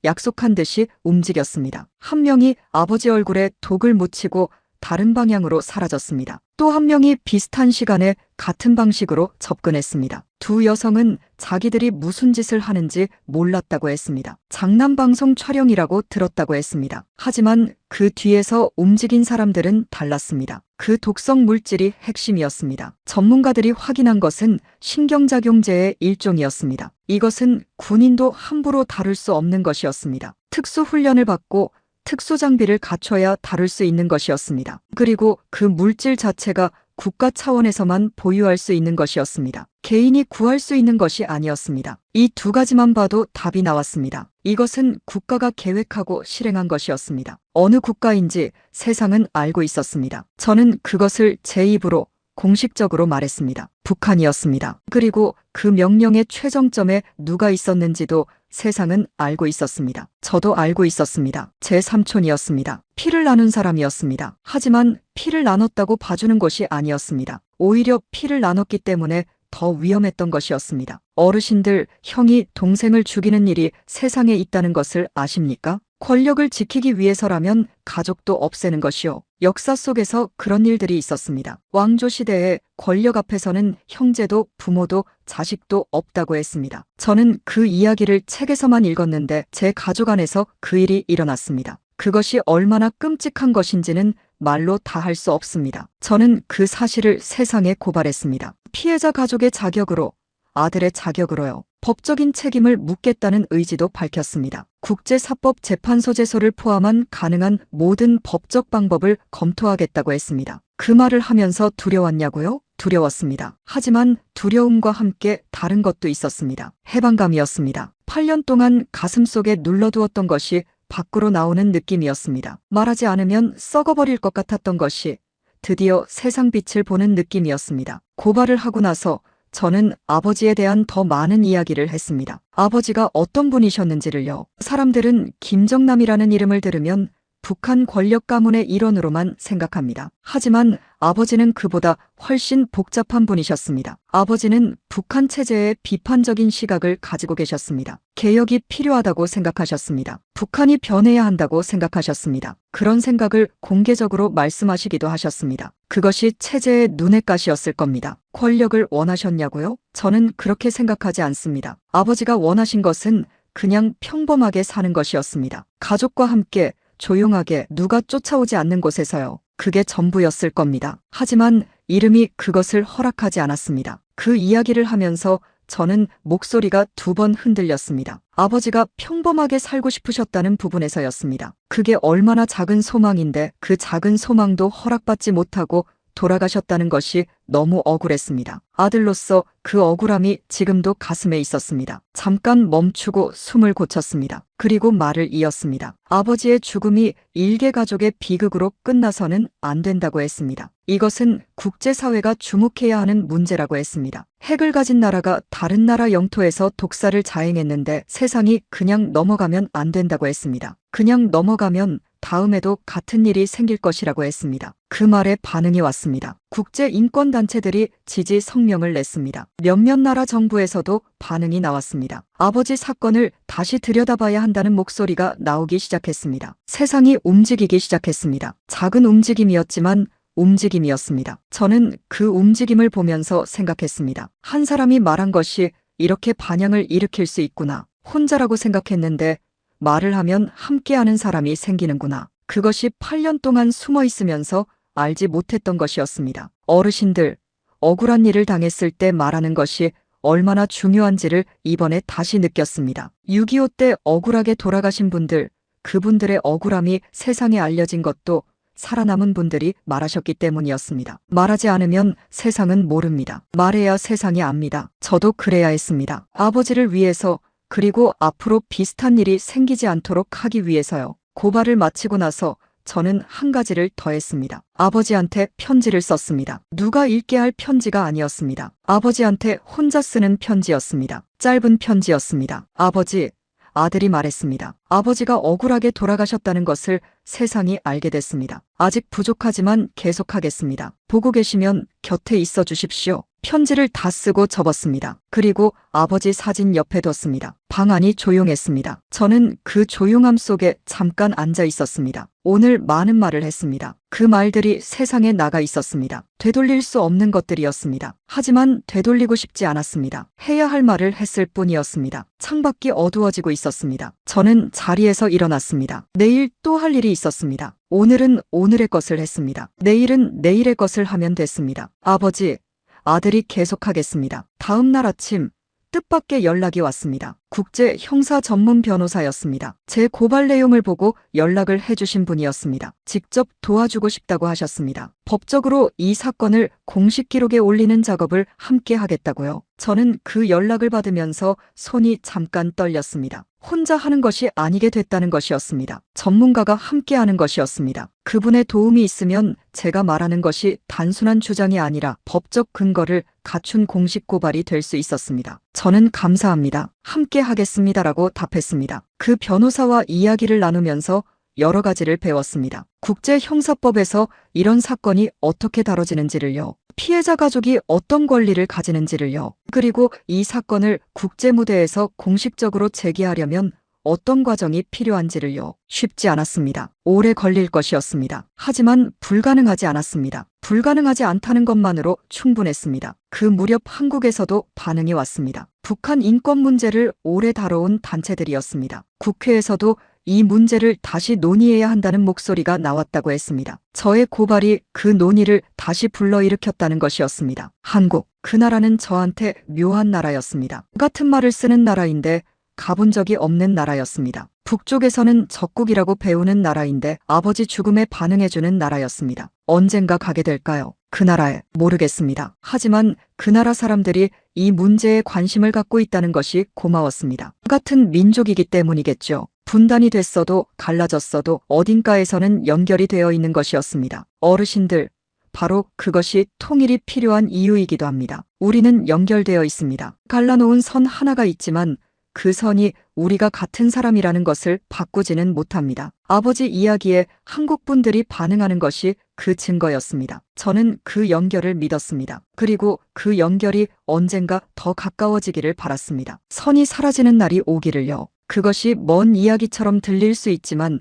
약속한 듯이 움직였습니다. 한 명이 아버지 얼굴에 독을 묻히고 다른 방향으로 사라졌습니다. 또 한 명이 비슷한 시간에 같은 방식으로 접근했습니다. 두 여성은 자기들이 무슨 짓을 하는지 몰랐다고 했습니다. 장난방송 촬영이라고 들었다고 했습니다. 하지만 그 뒤에서 움직인 사람들은 달랐습니다. 그 독성 물질이 핵심이었습니다. 전문가들이 확인한 것은 신경작용제의 일종이었습니다. 이것은 군인도 함부로 다룰 수 없는 것이었습니다. 특수훈련을 받고 특수장비를 갖춰야 다룰 수 있는 것이었습니다. 그리고 그 물질 자체가 국가 차원에서만 보유할 수 있는 것이었습니다. 개인이 구할 수 있는 것이 아니었습니다. 이 두 가지만 봐도 답이 나왔습니다. 이것은 국가가 계획하고 실행한 것이었습니다. 어느 국가인지 세상은 알고 있었습니다. 저는 그것을 제 입으로 공식적으로 말했습니다. 북한이었습니다. 그리고 그 명령의 최정점에 누가 있었는지도 세상은 알고 있었습니다. 저도 알고 있었습니다. 제 삼촌이었습니다. 피를 나눈 사람이었습니다. 하지만 피를 나눴다고 봐주는 것이 아니었습니다. 오히려 피를 나눴기 때문에 더 위험했던 것이었습니다. 어르신들, 형이 동생을 죽이는 일이 세상에 있다는 것을 아십니까? 권력을 지키기 위해서라면 가족도 없애는 것이요. 역사 속에서 그런 일들이 있었습니다. 왕조 시대에 권력 앞에서는 형제도 부모도 자식도 없다고 했습니다. 저는 그 이야기를 책에서만 읽었는데 제 가족 안에서 그 일이 일어났습니다. 그것이 얼마나 끔찍한 것인지는 말로 다 할 수 없습니다. 저는 그 사실을 세상에 고발했습니다. 피해자 가족의 자격으로 아들의 자격으로요. 법적인 책임을 묻겠다는 의지도 밝혔습니다. 국제사법재판소 제소를 포함한 가능한 모든 법적 방법을 검토하겠다고 했습니다. 그 말을 하면서 두려웠냐고요? 두려웠습니다. 하지만 두려움과 함께 다른 것도 있었습니다. 해방감이었습니다. 8년 동안 가슴속에 눌러두었던 것이 밖으로 나오는 느낌이었습니다. 말하지 않으면 썩어버릴 것 같았던 것이 드디어 세상 빛을 보는 느낌이었습니다. 고발을 하고 나서 저는 아버지에 대한 더 많은 이야기를 했습니다. 아버지가 어떤 분이셨는지를요. 사람들은 김정남이라는 이름을 들으면 북한 권력 가문의 일원으로만 생각합니다. 하지만 아버지는 그보다 훨씬 복잡한 분이셨습니다. 아버지는 북한 체제에 비판적인 시각을 가지고 계셨습니다. 개혁이 필요하다고 생각하셨습니다. 북한이 변해야 한다고 생각하셨습니다. 그런 생각을 공개적으로 말씀하시기도 하셨습니다. 그것이 체제의 눈의 가시였을 겁니다. 권력을 원하셨냐고요? 저는 그렇게 생각하지 않습니다. 아버지가 원하신 것은 그냥 평범하게 사는 것이었습니다. 가족과 함께 조용하게 누가 쫓아오지 않는 곳에서요. 그게 전부였을 겁니다. 하지만 이름이 그것을 허락하지 않았습니다. 그 이야기를 하면서 저는 목소리가 2번 흔들렸습니다. 아버지가 평범하게 살고 싶으셨다는 부분에서였습니다. 그게 얼마나 작은 소망인데 그 작은 소망도 허락받지 못하고 돌아가셨다는 것이 너무 억울했습니다. 아들로서 그 억울함이 지금도 가슴에 있었습니다. 잠깐 멈추고 숨을 고쳤습니다. 그리고 말을 이었습니다. 아버지의 죽음이 일개 가족의 비극으로 끝나서는 안 된다고 했습니다. 이것은 국제사회가 주목해야 하는 문제라고 했습니다. 핵을 가진 나라가 다른 나라 영토에서 독사를 자행했는데 세상이 그냥 넘어가면 안 된다고 했습니다. 그냥 넘어가면 다음에도 같은 일이 생길 것이라고 했습니다. 그 말에 반응이 왔습니다. 국제인권단체들이 지지 성명을 냈습니다. 몇몇 나라 정부에서도 반응이 나왔습니다. 아버지 사건을 다시 들여다봐야 한다는 목소리가 나오기 시작했습니다. 세상이 움직이기 시작했습니다. 작은 움직임이었지만 움직임이었습니다. 저는 그 움직임을 보면서 생각했습니다. 한 사람이 말한 것이 이렇게 반향을 일으킬 수 있구나. 혼자라고 생각했는데 말을 하면 함께하는 사람이 생기는구나. 그것이 8년 동안 숨어 있으면서 알지 못했던 것이었습니다. 어르신들, 억울한 일을 당했을 때 말하는 것이 얼마나 중요한지를 이번에 다시 느꼈습니다. 6.25 때 억울하게 돌아가신 분들, 그분들의 억울함이 세상에 알려진 것도 살아남은 분들이 말하셨기 때문이었습니다. 말하지 않으면 세상은 모릅니다. 말해야 세상이 압니다. 저도 그래야 했습니다. 아버지를 위해서, 그리고 앞으로 비슷한 일이 생기지 않도록 하기 위해서요. 고발을 마치고 나서 저는 한 가지를 더 했습니다. 아버지한테 편지를 썼습니다. 누가 읽게 할 편지가 아니었습니다. 아버지한테 혼자 쓰는 편지였습니다. 짧은 편지였습니다. 아버지, 아들이 말했습니다. 아버지가 억울하게 돌아가셨다는 것을 세상이 알게 됐습니다. 아직 부족하지만 계속하겠습니다. 보고 계시면 곁에 있어 주십시오. 편지를 다 쓰고 접었습니다. 그리고 아버지 사진 옆에 뒀습니다. 방 안이 조용했습니다. 저는 그 조용함 속에 잠깐 앉아 있었습니다. 오늘 많은 말을 했습니다. 그 말들이 세상에 나가 있었습니다. 되돌릴 수 없는 것들이었습니다. 하지만 되돌리고 싶지 않았습니다. 해야 할 말을 했을 뿐이었습니다. 창밖이 어두워지고 있었습니다. 저는 자리에서 일어났습니다. 내일 또 할 일이 있었습니다. 오늘은 오늘의 것을 했습니다. 내일은 내일의 것을 하면 됐습니다. 아버지, 아들이 계속하겠습니다. 다음 날 아침 뜻밖의 연락이 왔습니다. 국제 형사 전문 변호사였습니다. 제 고발 내용을 보고 연락을 해주신 분이었습니다. 직접 도와주고 싶다고 하셨습니다. 법적으로 이 사건을 공식 기록에 올리는 작업을 함께 하겠다고요. 저는 그 연락을 받으면서 손이 잠깐 떨렸습니다. 혼자 하는 것이 아니게 됐다는 것이었습니다. 전문가가 함께하는 것이었습니다. 그분의 도움이 있으면 제가 말하는 것이 단순한 주장이 아니라 법적 근거를 갖춘 공식 고발이 될 수 있었습니다. 저는 감사합니다. 함께 하겠습니다라고 답했습니다. 그 변호사와 이야기를 나누면서 여러 가지를 배웠습니다. 국제형사법에서 이런 사건이 어떻게 다뤄지는지를요. 피해자 가족이 어떤 권리를 가지는지를요. 그리고 이 사건을 국제무대에서 공식적으로 제기하려면 어떤 과정이 필요한지를요. 쉽지 않았습니다. 오래 걸릴 것이었습니다. 하지만 불가능하지 않았습니다. 불가능하지 않다는 것만으로 충분했습니다. 그 무렵 한국에서도 반응이 왔습니다. 북한 인권 문제를 오래 다뤄온 단체들이었습니다. 국회에서도 이 문제를 다시 논의해야 한다는 목소리가 나왔다고 했습니다. 저의 고발이 그 논의를 다시 불러일으켰다는 것이었습니다. 한국, 그 나라는 저한테 묘한 나라였습니다. 같은 말을 쓰는 나라인데 가본 적이 없는 나라였습니다. 북쪽에서는 적국이라고 배우는 나라인데 아버지 죽음에 반응해주는 나라였습니다. 언젠가 가게 될까요? 그 나라에 모르겠습니다. 하지만 그 나라 사람들이 이 문제에 관심을 갖고 있다는 것이 고마웠습니다. 같은 민족이기 때문이겠죠. 분단이 됐어도 갈라졌어도 어딘가에서는 연결이 되어 있는 것이었습니다. 어르신들, 바로 그것이 통일이 필요한 이유이기도 합니다. 우리는 연결되어 있습니다. 갈라놓은 선 하나가 있지만 그 선이 우리가 같은 사람이라는 것을 바꾸지는 못합니다. 아버지 이야기에 한국 분들이 반응하는 것이 그 증거였습니다. 저는 그 연결을 믿었습니다. 그리고 그 연결이 언젠가 더 가까워지기를 바랐습니다. 선이 사라지는 날이 오기를요. 그것이 먼 이야기처럼 들릴 수 있지만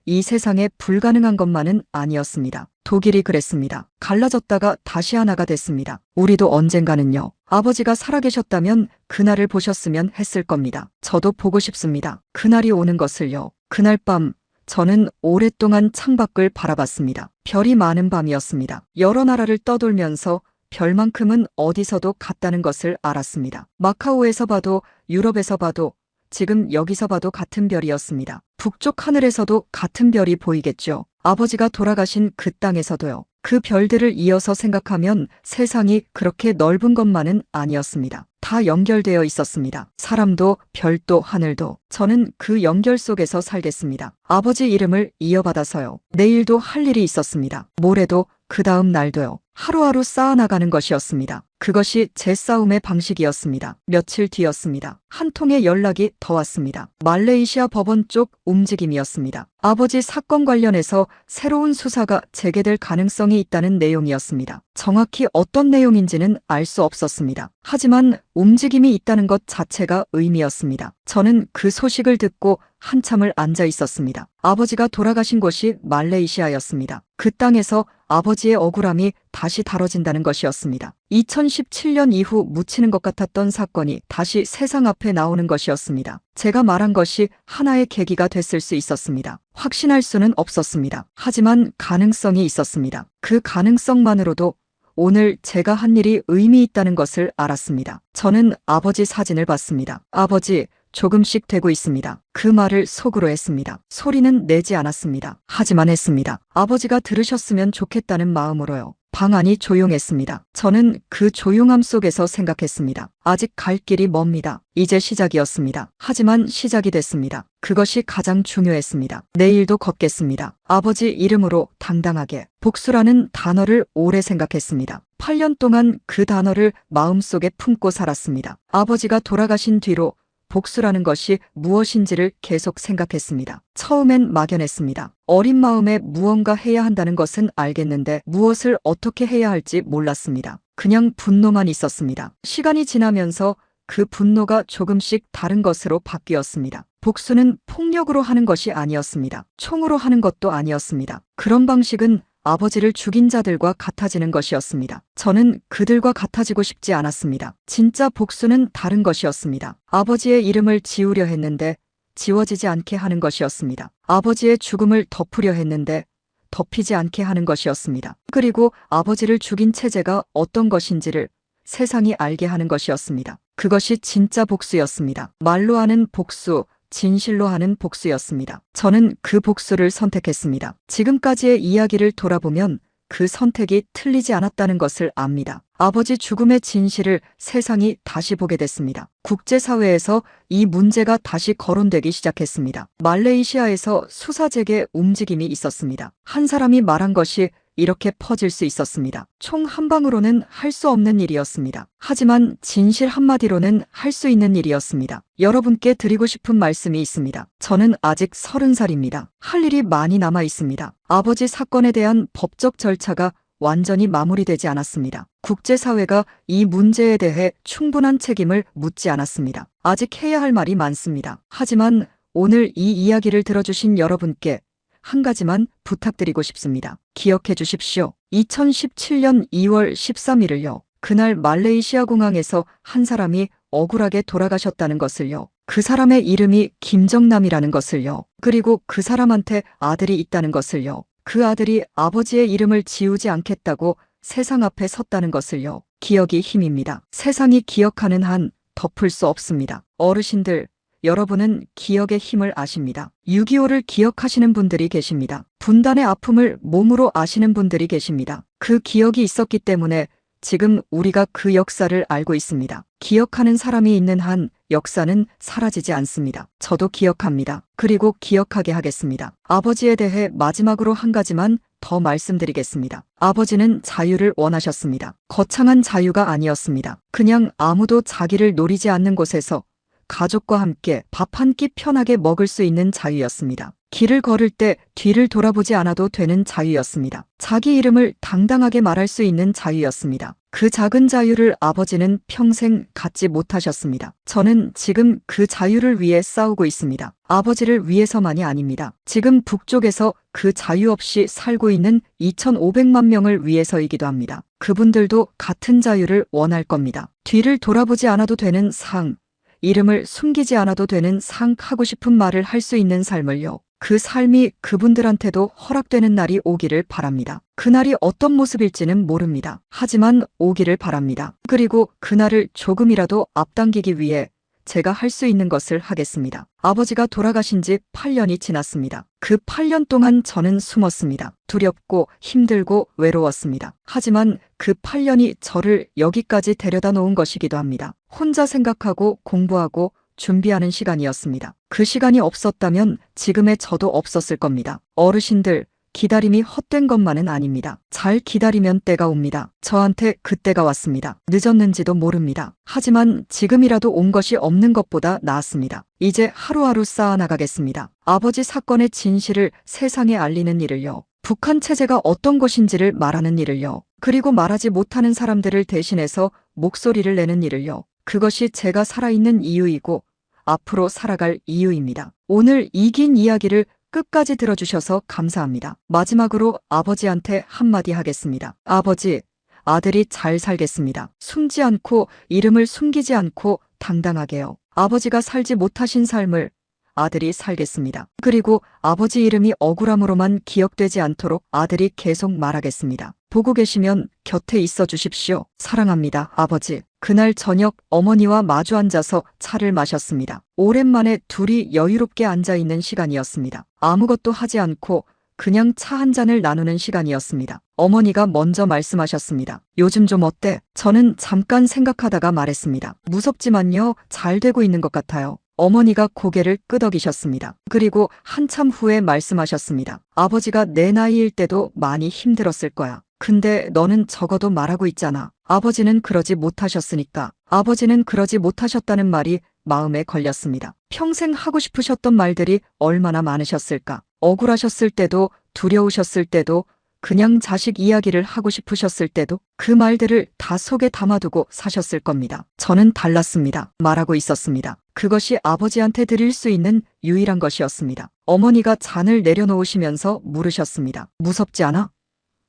이 세상에 불가능한 것만은 아니었습니다. 독일이 그랬습니다. 갈라졌다가 다시 하나가 됐습니다. 우리도 언젠가는요. 아버지가 살아계셨다면 그날을 보셨으면 했을 겁니다. 저도 보고 싶습니다. 그날이 오는 것을요. 그날 밤 저는 오랫동안 창밖을 바라봤습니다. 별이 많은 밤이었습니다. 여러 나라를 떠돌면서 별만큼은 어디서도 같다는 것을 알았습니다. 마카오에서 봐도 유럽에서 봐도 지금 여기서 봐도 같은 별이었습니다. 북쪽 하늘에서도 같은 별이 보이겠죠. 아버지가 돌아가신 그 땅에서도요. 그 별들을 이어서 생각하면 세상이 그렇게 넓은 것만은 아니었습니다. 다 연결되어 있었습니다. 사람도 별도 하늘도. 저는 그 연결 속에서 살겠습니다. 아버지 이름을 이어받아서요. 내일도 할 일이 있었습니다. 모레도 그 다음 날도요. 하루하루 쌓아나가는 것이었습니다. 그것이 제 싸움의 방식이었습니다. 며칠 뒤였습니다. 한 통의 연락이 더 왔습니다. 말레이시아 법원 쪽 움직임이었습니다. 아버지 사건 관련해서 새로운 수사가 재개될 가능성이 있다는 내용이었습니다. 정확히 어떤 내용인지는 알 수 없었습니다. 하지만 움직임이 있다는 것 자체가 의미였습니다. 저는 그 소식을 듣고 한참을 앉아 있었습니다. 아버지가 돌아가신 곳이 말레이시아였습니다. 그 땅에서 아버지의 억울함이 다시 다뤄진다는 것이었습니다. 2017년 이후 묻히는 것 같았던 사건이 다시 세상 앞에 나오는 것이었습니다. 제가 말한 것이 하나의 계기가 됐을 수 있었습니다. 확신할 수는 없었습니다. 하지만 가능성이 있었습니다. 그 가능성만으로도 오늘 제가 한 일이 의미 있다는 것을 알았습니다. 저는 아버지 사진을 봤습니다. 아버지, 조금씩 되고 있습니다. 그 말을 속으로 했습니다. 소리는 내지 않았습니다. 하지만 했습니다. 아버지가 들으셨으면 좋겠다는 마음으로요. 방 안이 조용했습니다. 저는 그 조용함 속에서 생각했습니다. 아직 갈 길이 멉니다. 이제 시작이었습니다. 하지만 시작이 됐습니다. 그것이 가장 중요했습니다. 내일도 걷겠습니다. 아버지 이름으로 당당하게. 복수라는 단어를 오래 생각했습니다. 8년 동안 그 단어를 마음속에 품고 살았습니다. 아버지가 돌아가신 뒤로 복수라는 것이 무엇인지를 계속 생각했습니다. 처음엔 막연했습니다. 어린 마음에 무언가 해야 한다는 것은 알겠는데 무엇을 어떻게 해야 할지 몰랐습니다. 그냥 분노만 있었습니다. 시간이 지나면서 그 분노가 조금씩 다른 것으로 바뀌었습니다. 복수는 폭력으로 하는 것이 아니었습니다. 총으로 하는 것도 아니었습니다. 그런 방식은 아버지를 죽인 자들과 같아지는 것이었습니다. 저는 그들과 같아지고 싶지 않았습니다. 진짜 복수는 다른 것이었습니다. 아버지의 이름을 지우려 했는데 지워지지 않게 하는 것이었습니다. 아버지의 죽음을 덮으려 했는데 덮이지 않게 하는 것이었습니다. 그리고 아버지를 죽인 체제가 어떤 것인지를 세상이 알게 하는 것이었습니다. 그것이 진짜 복수였습니다. 말로 하는 복수, 진실로 하는 복수였습니다. 저는 그 복수를 선택했습니다. 지금까지의 이야기를 돌아보면 그 선택이 틀리지 않았다는 것을 압니다. 아버지 죽음의 진실을 세상이 다시 보게 됐습니다. 국제사회에서 이 문제가 다시 거론되기 시작했습니다. 말레이시아에서 수사재개 움직임이 있었습니다. 한 사람이 말한 것이 이렇게 퍼질 수 있었습니다. 총 한 방으로는 할 수 없는 일이었습니다. 하지만 진실 한마디로는 할 수 있는 일이었습니다. 여러분께 드리고 싶은 말씀이 있습니다. 저는 아직 30살입니다. 할 일이 많이 남아 있습니다. 아버지 사건에 대한 법적 절차가 완전히 마무리되지 않았습니다. 국제사회가 이 문제에 대해 충분한 책임을 묻지 않았습니다. 아직 해야 할 말이 많습니다. 하지만 오늘 이 이야기를 들어주신 여러분께 한 가지만 부탁드리고 싶습니다. 기억해 주십시오. 2017년 2월 13일을요. 그날 말레이시아 공항에서 한 사람이 억울하게 돌아가셨다는 것을요. 그 사람의 이름이 김정남이라는 것을요. 그리고 그 사람한테 아들이 있다는 것을요. 그 아들이 아버지의 이름을 지우지 않겠다고 세상 앞에 섰다는 것을요. 기억이 힘입니다. 세상이 기억하는 한 덮을 수 없습니다. 어르신들, 여러분은 기억의 힘을 아십니다. 6.25를 기억하시는 분들이 계십니다. 분단의 아픔을 몸으로 아시는 분들이 계십니다. 그 기억이 있었기 때문에 지금 우리가 그 역사를 알고 있습니다. 기억하는 사람이 있는 한 역사는 사라지지 않습니다. 저도 기억합니다. 그리고 기억하게 하겠습니다. 아버지에 대해 마지막으로 한 가지만 더 말씀드리겠습니다. 아버지는 자유를 원하셨습니다. 거창한 자유가 아니었습니다. 그냥 아무도 자기를 노리지 않는 곳에서 가족과 함께 밥 한 끼 편하게 먹을 수 있는 자유였습니다. 길을 걸을 때 뒤를 돌아보지 않아도 되는 자유였습니다. 자기 이름을 당당하게 말할 수 있는 자유였습니다. 그 작은 자유를 아버지는 평생 갖지 못하셨습니다. 저는 지금 그 자유를 위해 싸우고 있습니다. 아버지를 위해서만이 아닙니다. 지금 북쪽에서 그 자유 없이 살고 있는 2,500만 명을 위해서이기도 합니다. 그분들도 같은 자유를 원할 겁니다. 뒤를 돌아보지 않아도 되는 상, 이름을 숨기지 않아도 되는 상, 하고 싶은 말을 할 수 있는 삶을요. 그 삶이 그분들한테도 허락되는 날이 오기를 바랍니다. 그날이 어떤 모습일지는 모릅니다. 하지만 오기를 바랍니다. 그리고 그날을 조금이라도 앞당기기 위해 제가 할 수 있는 것을 하겠습니다. 아버지가 돌아가신 지 8년이 지났습니다. 그 8년 동안 저는 숨었습니다. 두렵고 힘들고 외로웠습니다. 하지만 그 8년이 저를 여기까지 데려다 놓은 것이기도 합니다. 혼자 생각하고 공부하고 준비하는 시간이었습니다. 그 시간이 없었다면 지금의 저도 없었을 겁니다. 어르신들, 기다림이 헛된 것만은 아닙니다. 잘 기다리면 때가 옵니다. 저한테 그때가 왔습니다. 늦었는지도 모릅니다. 하지만 지금이라도 온 것이 없는 것보다 나았습니다. 이제 하루하루 쌓아나가겠습니다. 아버지 사건의 진실을 세상에 알리는 일을요. 북한 체제가 어떤 것인지를 말하는 일을요. 그리고 말하지 못하는 사람들을 대신해서 목소리를 내는 일을요. 그것이 제가 살아있는 이유이고 앞으로 살아갈 이유입니다. 오늘 이 긴 이야기를 끝까지 들어주셔서 감사합니다. 마지막으로 아버지한테 한마디 하겠습니다. 아버지, 아들이 잘 살겠습니다. 숨지 않고 이름을 숨기지 않고 당당하게요. 아버지가 살지 못하신 삶을 아들이 살겠습니다. 그리고 아버지 이름이 억울함으로만 기억되지 않도록 아들이 계속 말하겠습니다. 보고 계시면 곁에 있어 주십시오. 사랑합니다, 아버지. 그날 저녁 어머니와 마주 앉아서 차를 마셨습니다. 오랜만에 둘이 여유롭게 앉아있는 시간이었습니다. 아무것도 하지 않고 그냥 차 한 잔을 나누는 시간이었습니다. 어머니가 먼저 말씀하셨습니다. 요즘 좀 어때? 저는 잠깐 생각하다가 말했습니다. 무섭지만요, 잘 되고 있는 것 같아요. 어머니가 고개를 끄덕이셨습니다. 그리고 한참 후에 말씀하셨습니다. 아버지가 내 나이일 때도 많이 힘들었을 거야. 근데 너는 적어도 말하고 있잖아. 아버지는 그러지 못하셨으니까. 아버지는 그러지 못하셨다는 말이 마음에 걸렸습니다. 평생 하고 싶으셨던 말들이 얼마나 많으셨을까. 억울하셨을 때도, 두려우셨을 때도, 그냥 자식 이야기를 하고 싶으셨을 때도 그 말들을 다 속에 담아두고 사셨을 겁니다. 저는 달랐습니다. 말하고 있었습니다. 그것이 아버지한테 드릴 수 있는 유일한 것이었습니다. 어머니가 잔을 내려놓으시면서 물으셨습니다. 무섭지 않아?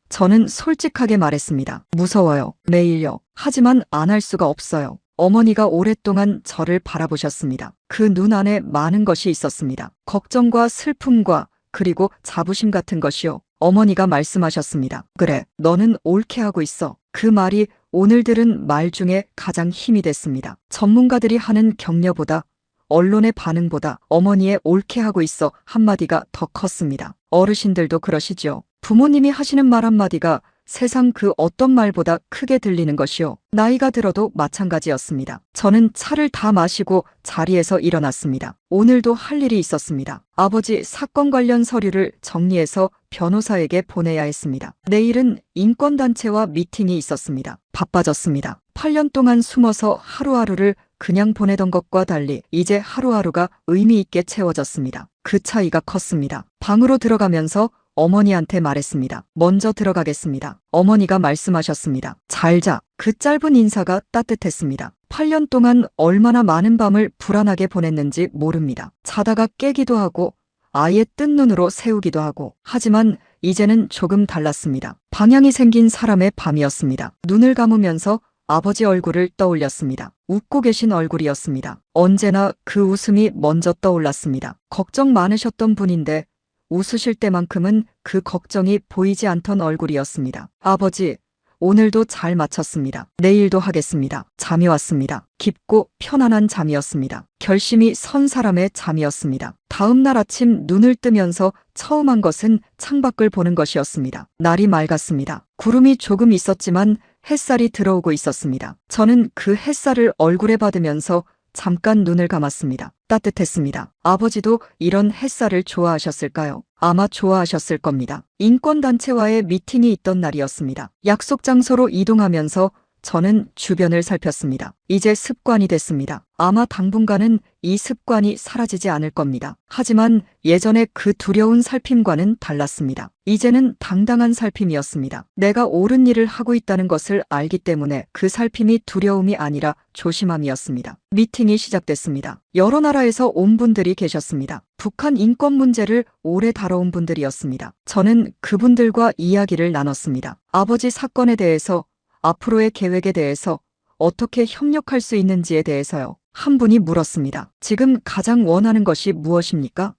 저는 솔직하게 말했습니다. 무서워요. 매일요. 하지만 안 할 수가 없어요. 어머니가 오랫동안 저를 바라보셨습니다. 그 눈 안에 많은 것이 있었습니다. 걱정과 슬픔과 그리고 자부심 같은 것이요. 어머니가 말씀하셨습니다. 그래, 너는 옳게 하고 있어. 그 말이 오늘 들은 말 중에 가장 힘이 됐습니다. 전문가들이 하는 격려보다, 언론의 반응보다 어머니의 옳게 하고 있어 한마디가 더 컸습니다. 어르신들도 그러시죠. 부모님이 하시는 말 한마디가 세상 그 어떤 말보다 크게 들리는 것이요. 나이가 들어도 마찬가지였습니다. 저는 차를 다 마시고 자리에서 일어났습니다. 오늘도 할 일이 있었습니다. 아버지 사건 관련 서류를 정리해서 변호사에게 보내야 했습니다. 내일은 인권단체와 미팅이 있었습니다. 바빠졌습니다. 8년 동안 숨어서 하루하루를 그냥 보내던 것과 달리 이제 하루하루가 의미 있게 채워졌습니다. 그 차이가 컸습니다. 방으로 들어가면서 어머니한테 말했습니다. 먼저 들어가겠습니다. 어머니가 말씀하셨습니다. 잘 자. 그 짧은 인사가 따뜻했습니다. 8년 동안 얼마나 많은 밤을 불안하게 보냈는지 모릅니다. 자다가 깨기도 하고 아예 뜬 눈으로 세우기도 하고. 하지만 이제는 조금 달랐습니다. 방향이 생긴 사람의 밤이었습니다. 눈을 감으면서 아버지 얼굴을 떠올렸습니다. 웃고 계신 얼굴이었습니다. 언제나 그 웃음이 먼저 떠올랐습니다. 걱정 많으셨던 분인데 웃으실 때만큼은 그 걱정이 보이지 않던 얼굴이었습니다. 아버지, 오늘도 잘 마쳤습니다. 내일도 하겠습니다. 잠이 왔습니다. 깊고 편안한 잠이었습니다. 결심이 선 사람의 잠이었습니다. 다음 날 아침 눈을 뜨면서 처음 한 것은 창밖을 보는 것이었습니다. 날이 맑았습니다. 구름이 조금 있었지만 햇살이 들어오고 있었습니다. 저는 그 햇살을 얼굴에 받으면서 잠깐 눈을 감았습니다. 따뜻했습니다. 아버지도 이런 햇살을 좋아하셨을까요? 아마 좋아하셨을 겁니다. 인권단체와의 미팅이 있던 날이었습니다. 약속 장소로 이동하면서 저는 주변을 살폈습니다. 이제 습관이 됐습니다. 아마 당분간은 이 습관이 사라지지 않을 겁니다. 하지만 예전에 그 두려운 살핌과는 달랐습니다. 이제는 당당한 살핌이었습니다. 내가 옳은 일을 하고 있다는 것을 알기 때문에 그 살핌이 두려움이 아니라 조심함이었습니다. 미팅이 시작됐습니다. 여러 나라에서 온 분들이 계셨습니다. 북한 인권 문제를 오래 다뤄온 분들이었습니다. 저는 그분들과 이야기를 나눴습니다. 아버지 사건에 대해서, 앞으로의 계획에 대해서, 어떻게 협력할 수 있는지에 대해서요. 한 분이 물었습니다. 지금 가장 원하는 것이 무엇입니까?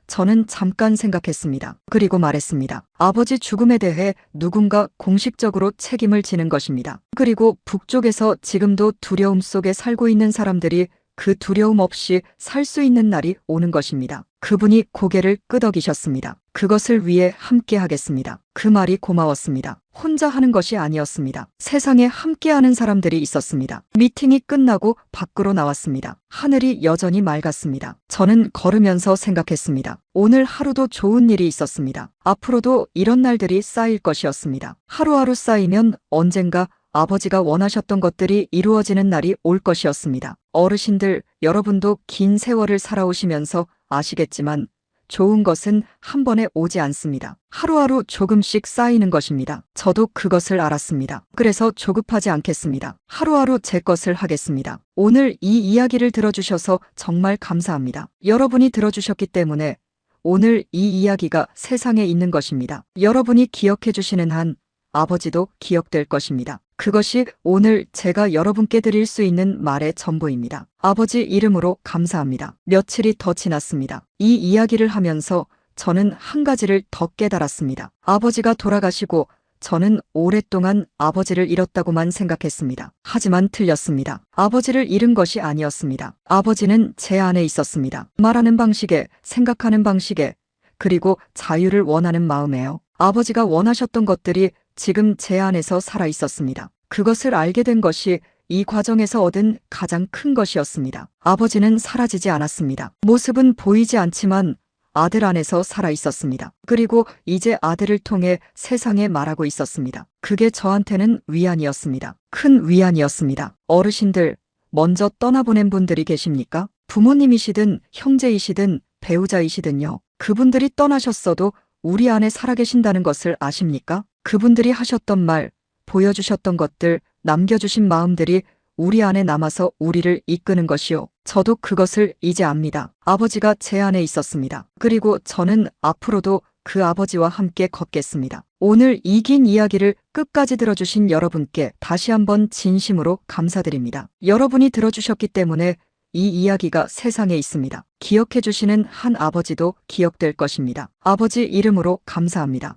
저는 잠깐 생각했습니다. 그리고 말했습니다. 아버지 죽음에 대해 누군가 공식적으로 책임을 지는 것입니다. 그리고 북쪽에서 지금도 두려움 속에 살고 있는 사람들이 그 두려움 없이 살 수 있는 날이 오는 것입니다. 그분이 고개를 끄덕이셨습니다. 그것을 위해 함께 하겠습니다. 그 말이 고마웠습니다. 혼자 하는 것이 아니었습니다. 세상에 함께하는 사람들이 있었습니다. 미팅이 끝나고 밖으로 나왔습니다. 하늘이 여전히 맑았습니다. 저는 걸으면서 생각했습니다. 오늘 하루도 좋은 일이 있었습니다. 앞으로도 이런 날들이 쌓일 것이었습니다. 하루하루 쌓이면 언젠가 아버지가 원하셨던 것들이 이루어지는 날이 올 것이었습니다. 어르신들, 여러분도 긴 세월을 살아오시면서 아시겠지만 좋은 것은 한 번에 오지 않습니다. 하루하루 조금씩 쌓이는 것입니다. 저도 그것을 알았습니다. 그래서 조급하지 않겠습니다. 하루하루 제 것을 하겠습니다. 오늘 이 이야기를 들어주셔서 정말 감사합니다. 여러분이 들어주셨기 때문에 오늘 이 이야기가 세상에 있는 것입니다. 여러분이 기억해 주시는 한 아버지도 기억될 것입니다. 그것이 오늘 제가 여러분께 드릴 수 있는 말의 전부입니다. 아버지 이름으로 감사합니다. 며칠이 더 지났습니다. 이 이야기를 하면서 저는 한 가지를 더 깨달았습니다. 아버지가 돌아가시고 저는 오랫동안 아버지를 잃었다고만 생각했습니다. 하지만 틀렸습니다. 아버지를 잃은 것이 아니었습니다. 아버지는 제 안에 있었습니다. 말하는 방식에, 생각하는 방식에, 그리고 자유를 원하는 마음에요. 아버지가 원하셨던 것들이 지금 제 안에서 살아 있었습니다. 그것을 알게 된 것이 이 과정에서 얻은 가장 큰 것이었습니다. 아버지는 사라지지 않았습니다. 모습은 보이지 않지만 아들 안에서 살아 있었습니다. 그리고 이제 아들을 통해 세상에 말하고 있었습니다. 그게 저한테는 위안이었습니다. 큰 위안이었습니다. 어르신들, 먼저 떠나보낸 분들이 계십니까? 부모님이시든 형제이시든 배우자이시든요. 그분들이 떠나셨어도 우리 안에 살아계신다는 것을 아십니까? 그분들이 하셨던 말, 보여주셨던 것들, 남겨주신 마음들이 우리 안에 남아서 우리를 이끄는 것이요. 저도 그것을 이제 압니다. 아버지가 제 안에 있었습니다. 그리고 저는 앞으로도 그 아버지와 함께 걷겠습니다. 오늘 이 긴 이야기를 끝까지 들어주신 여러분께 다시 한번 진심으로 감사드립니다. 여러분이 들어주셨기 때문에 이 이야기가 세상에 있습니다. 기억해 주시는 한 아버지도 기억될 것입니다. 아버지 이름으로 감사합니다.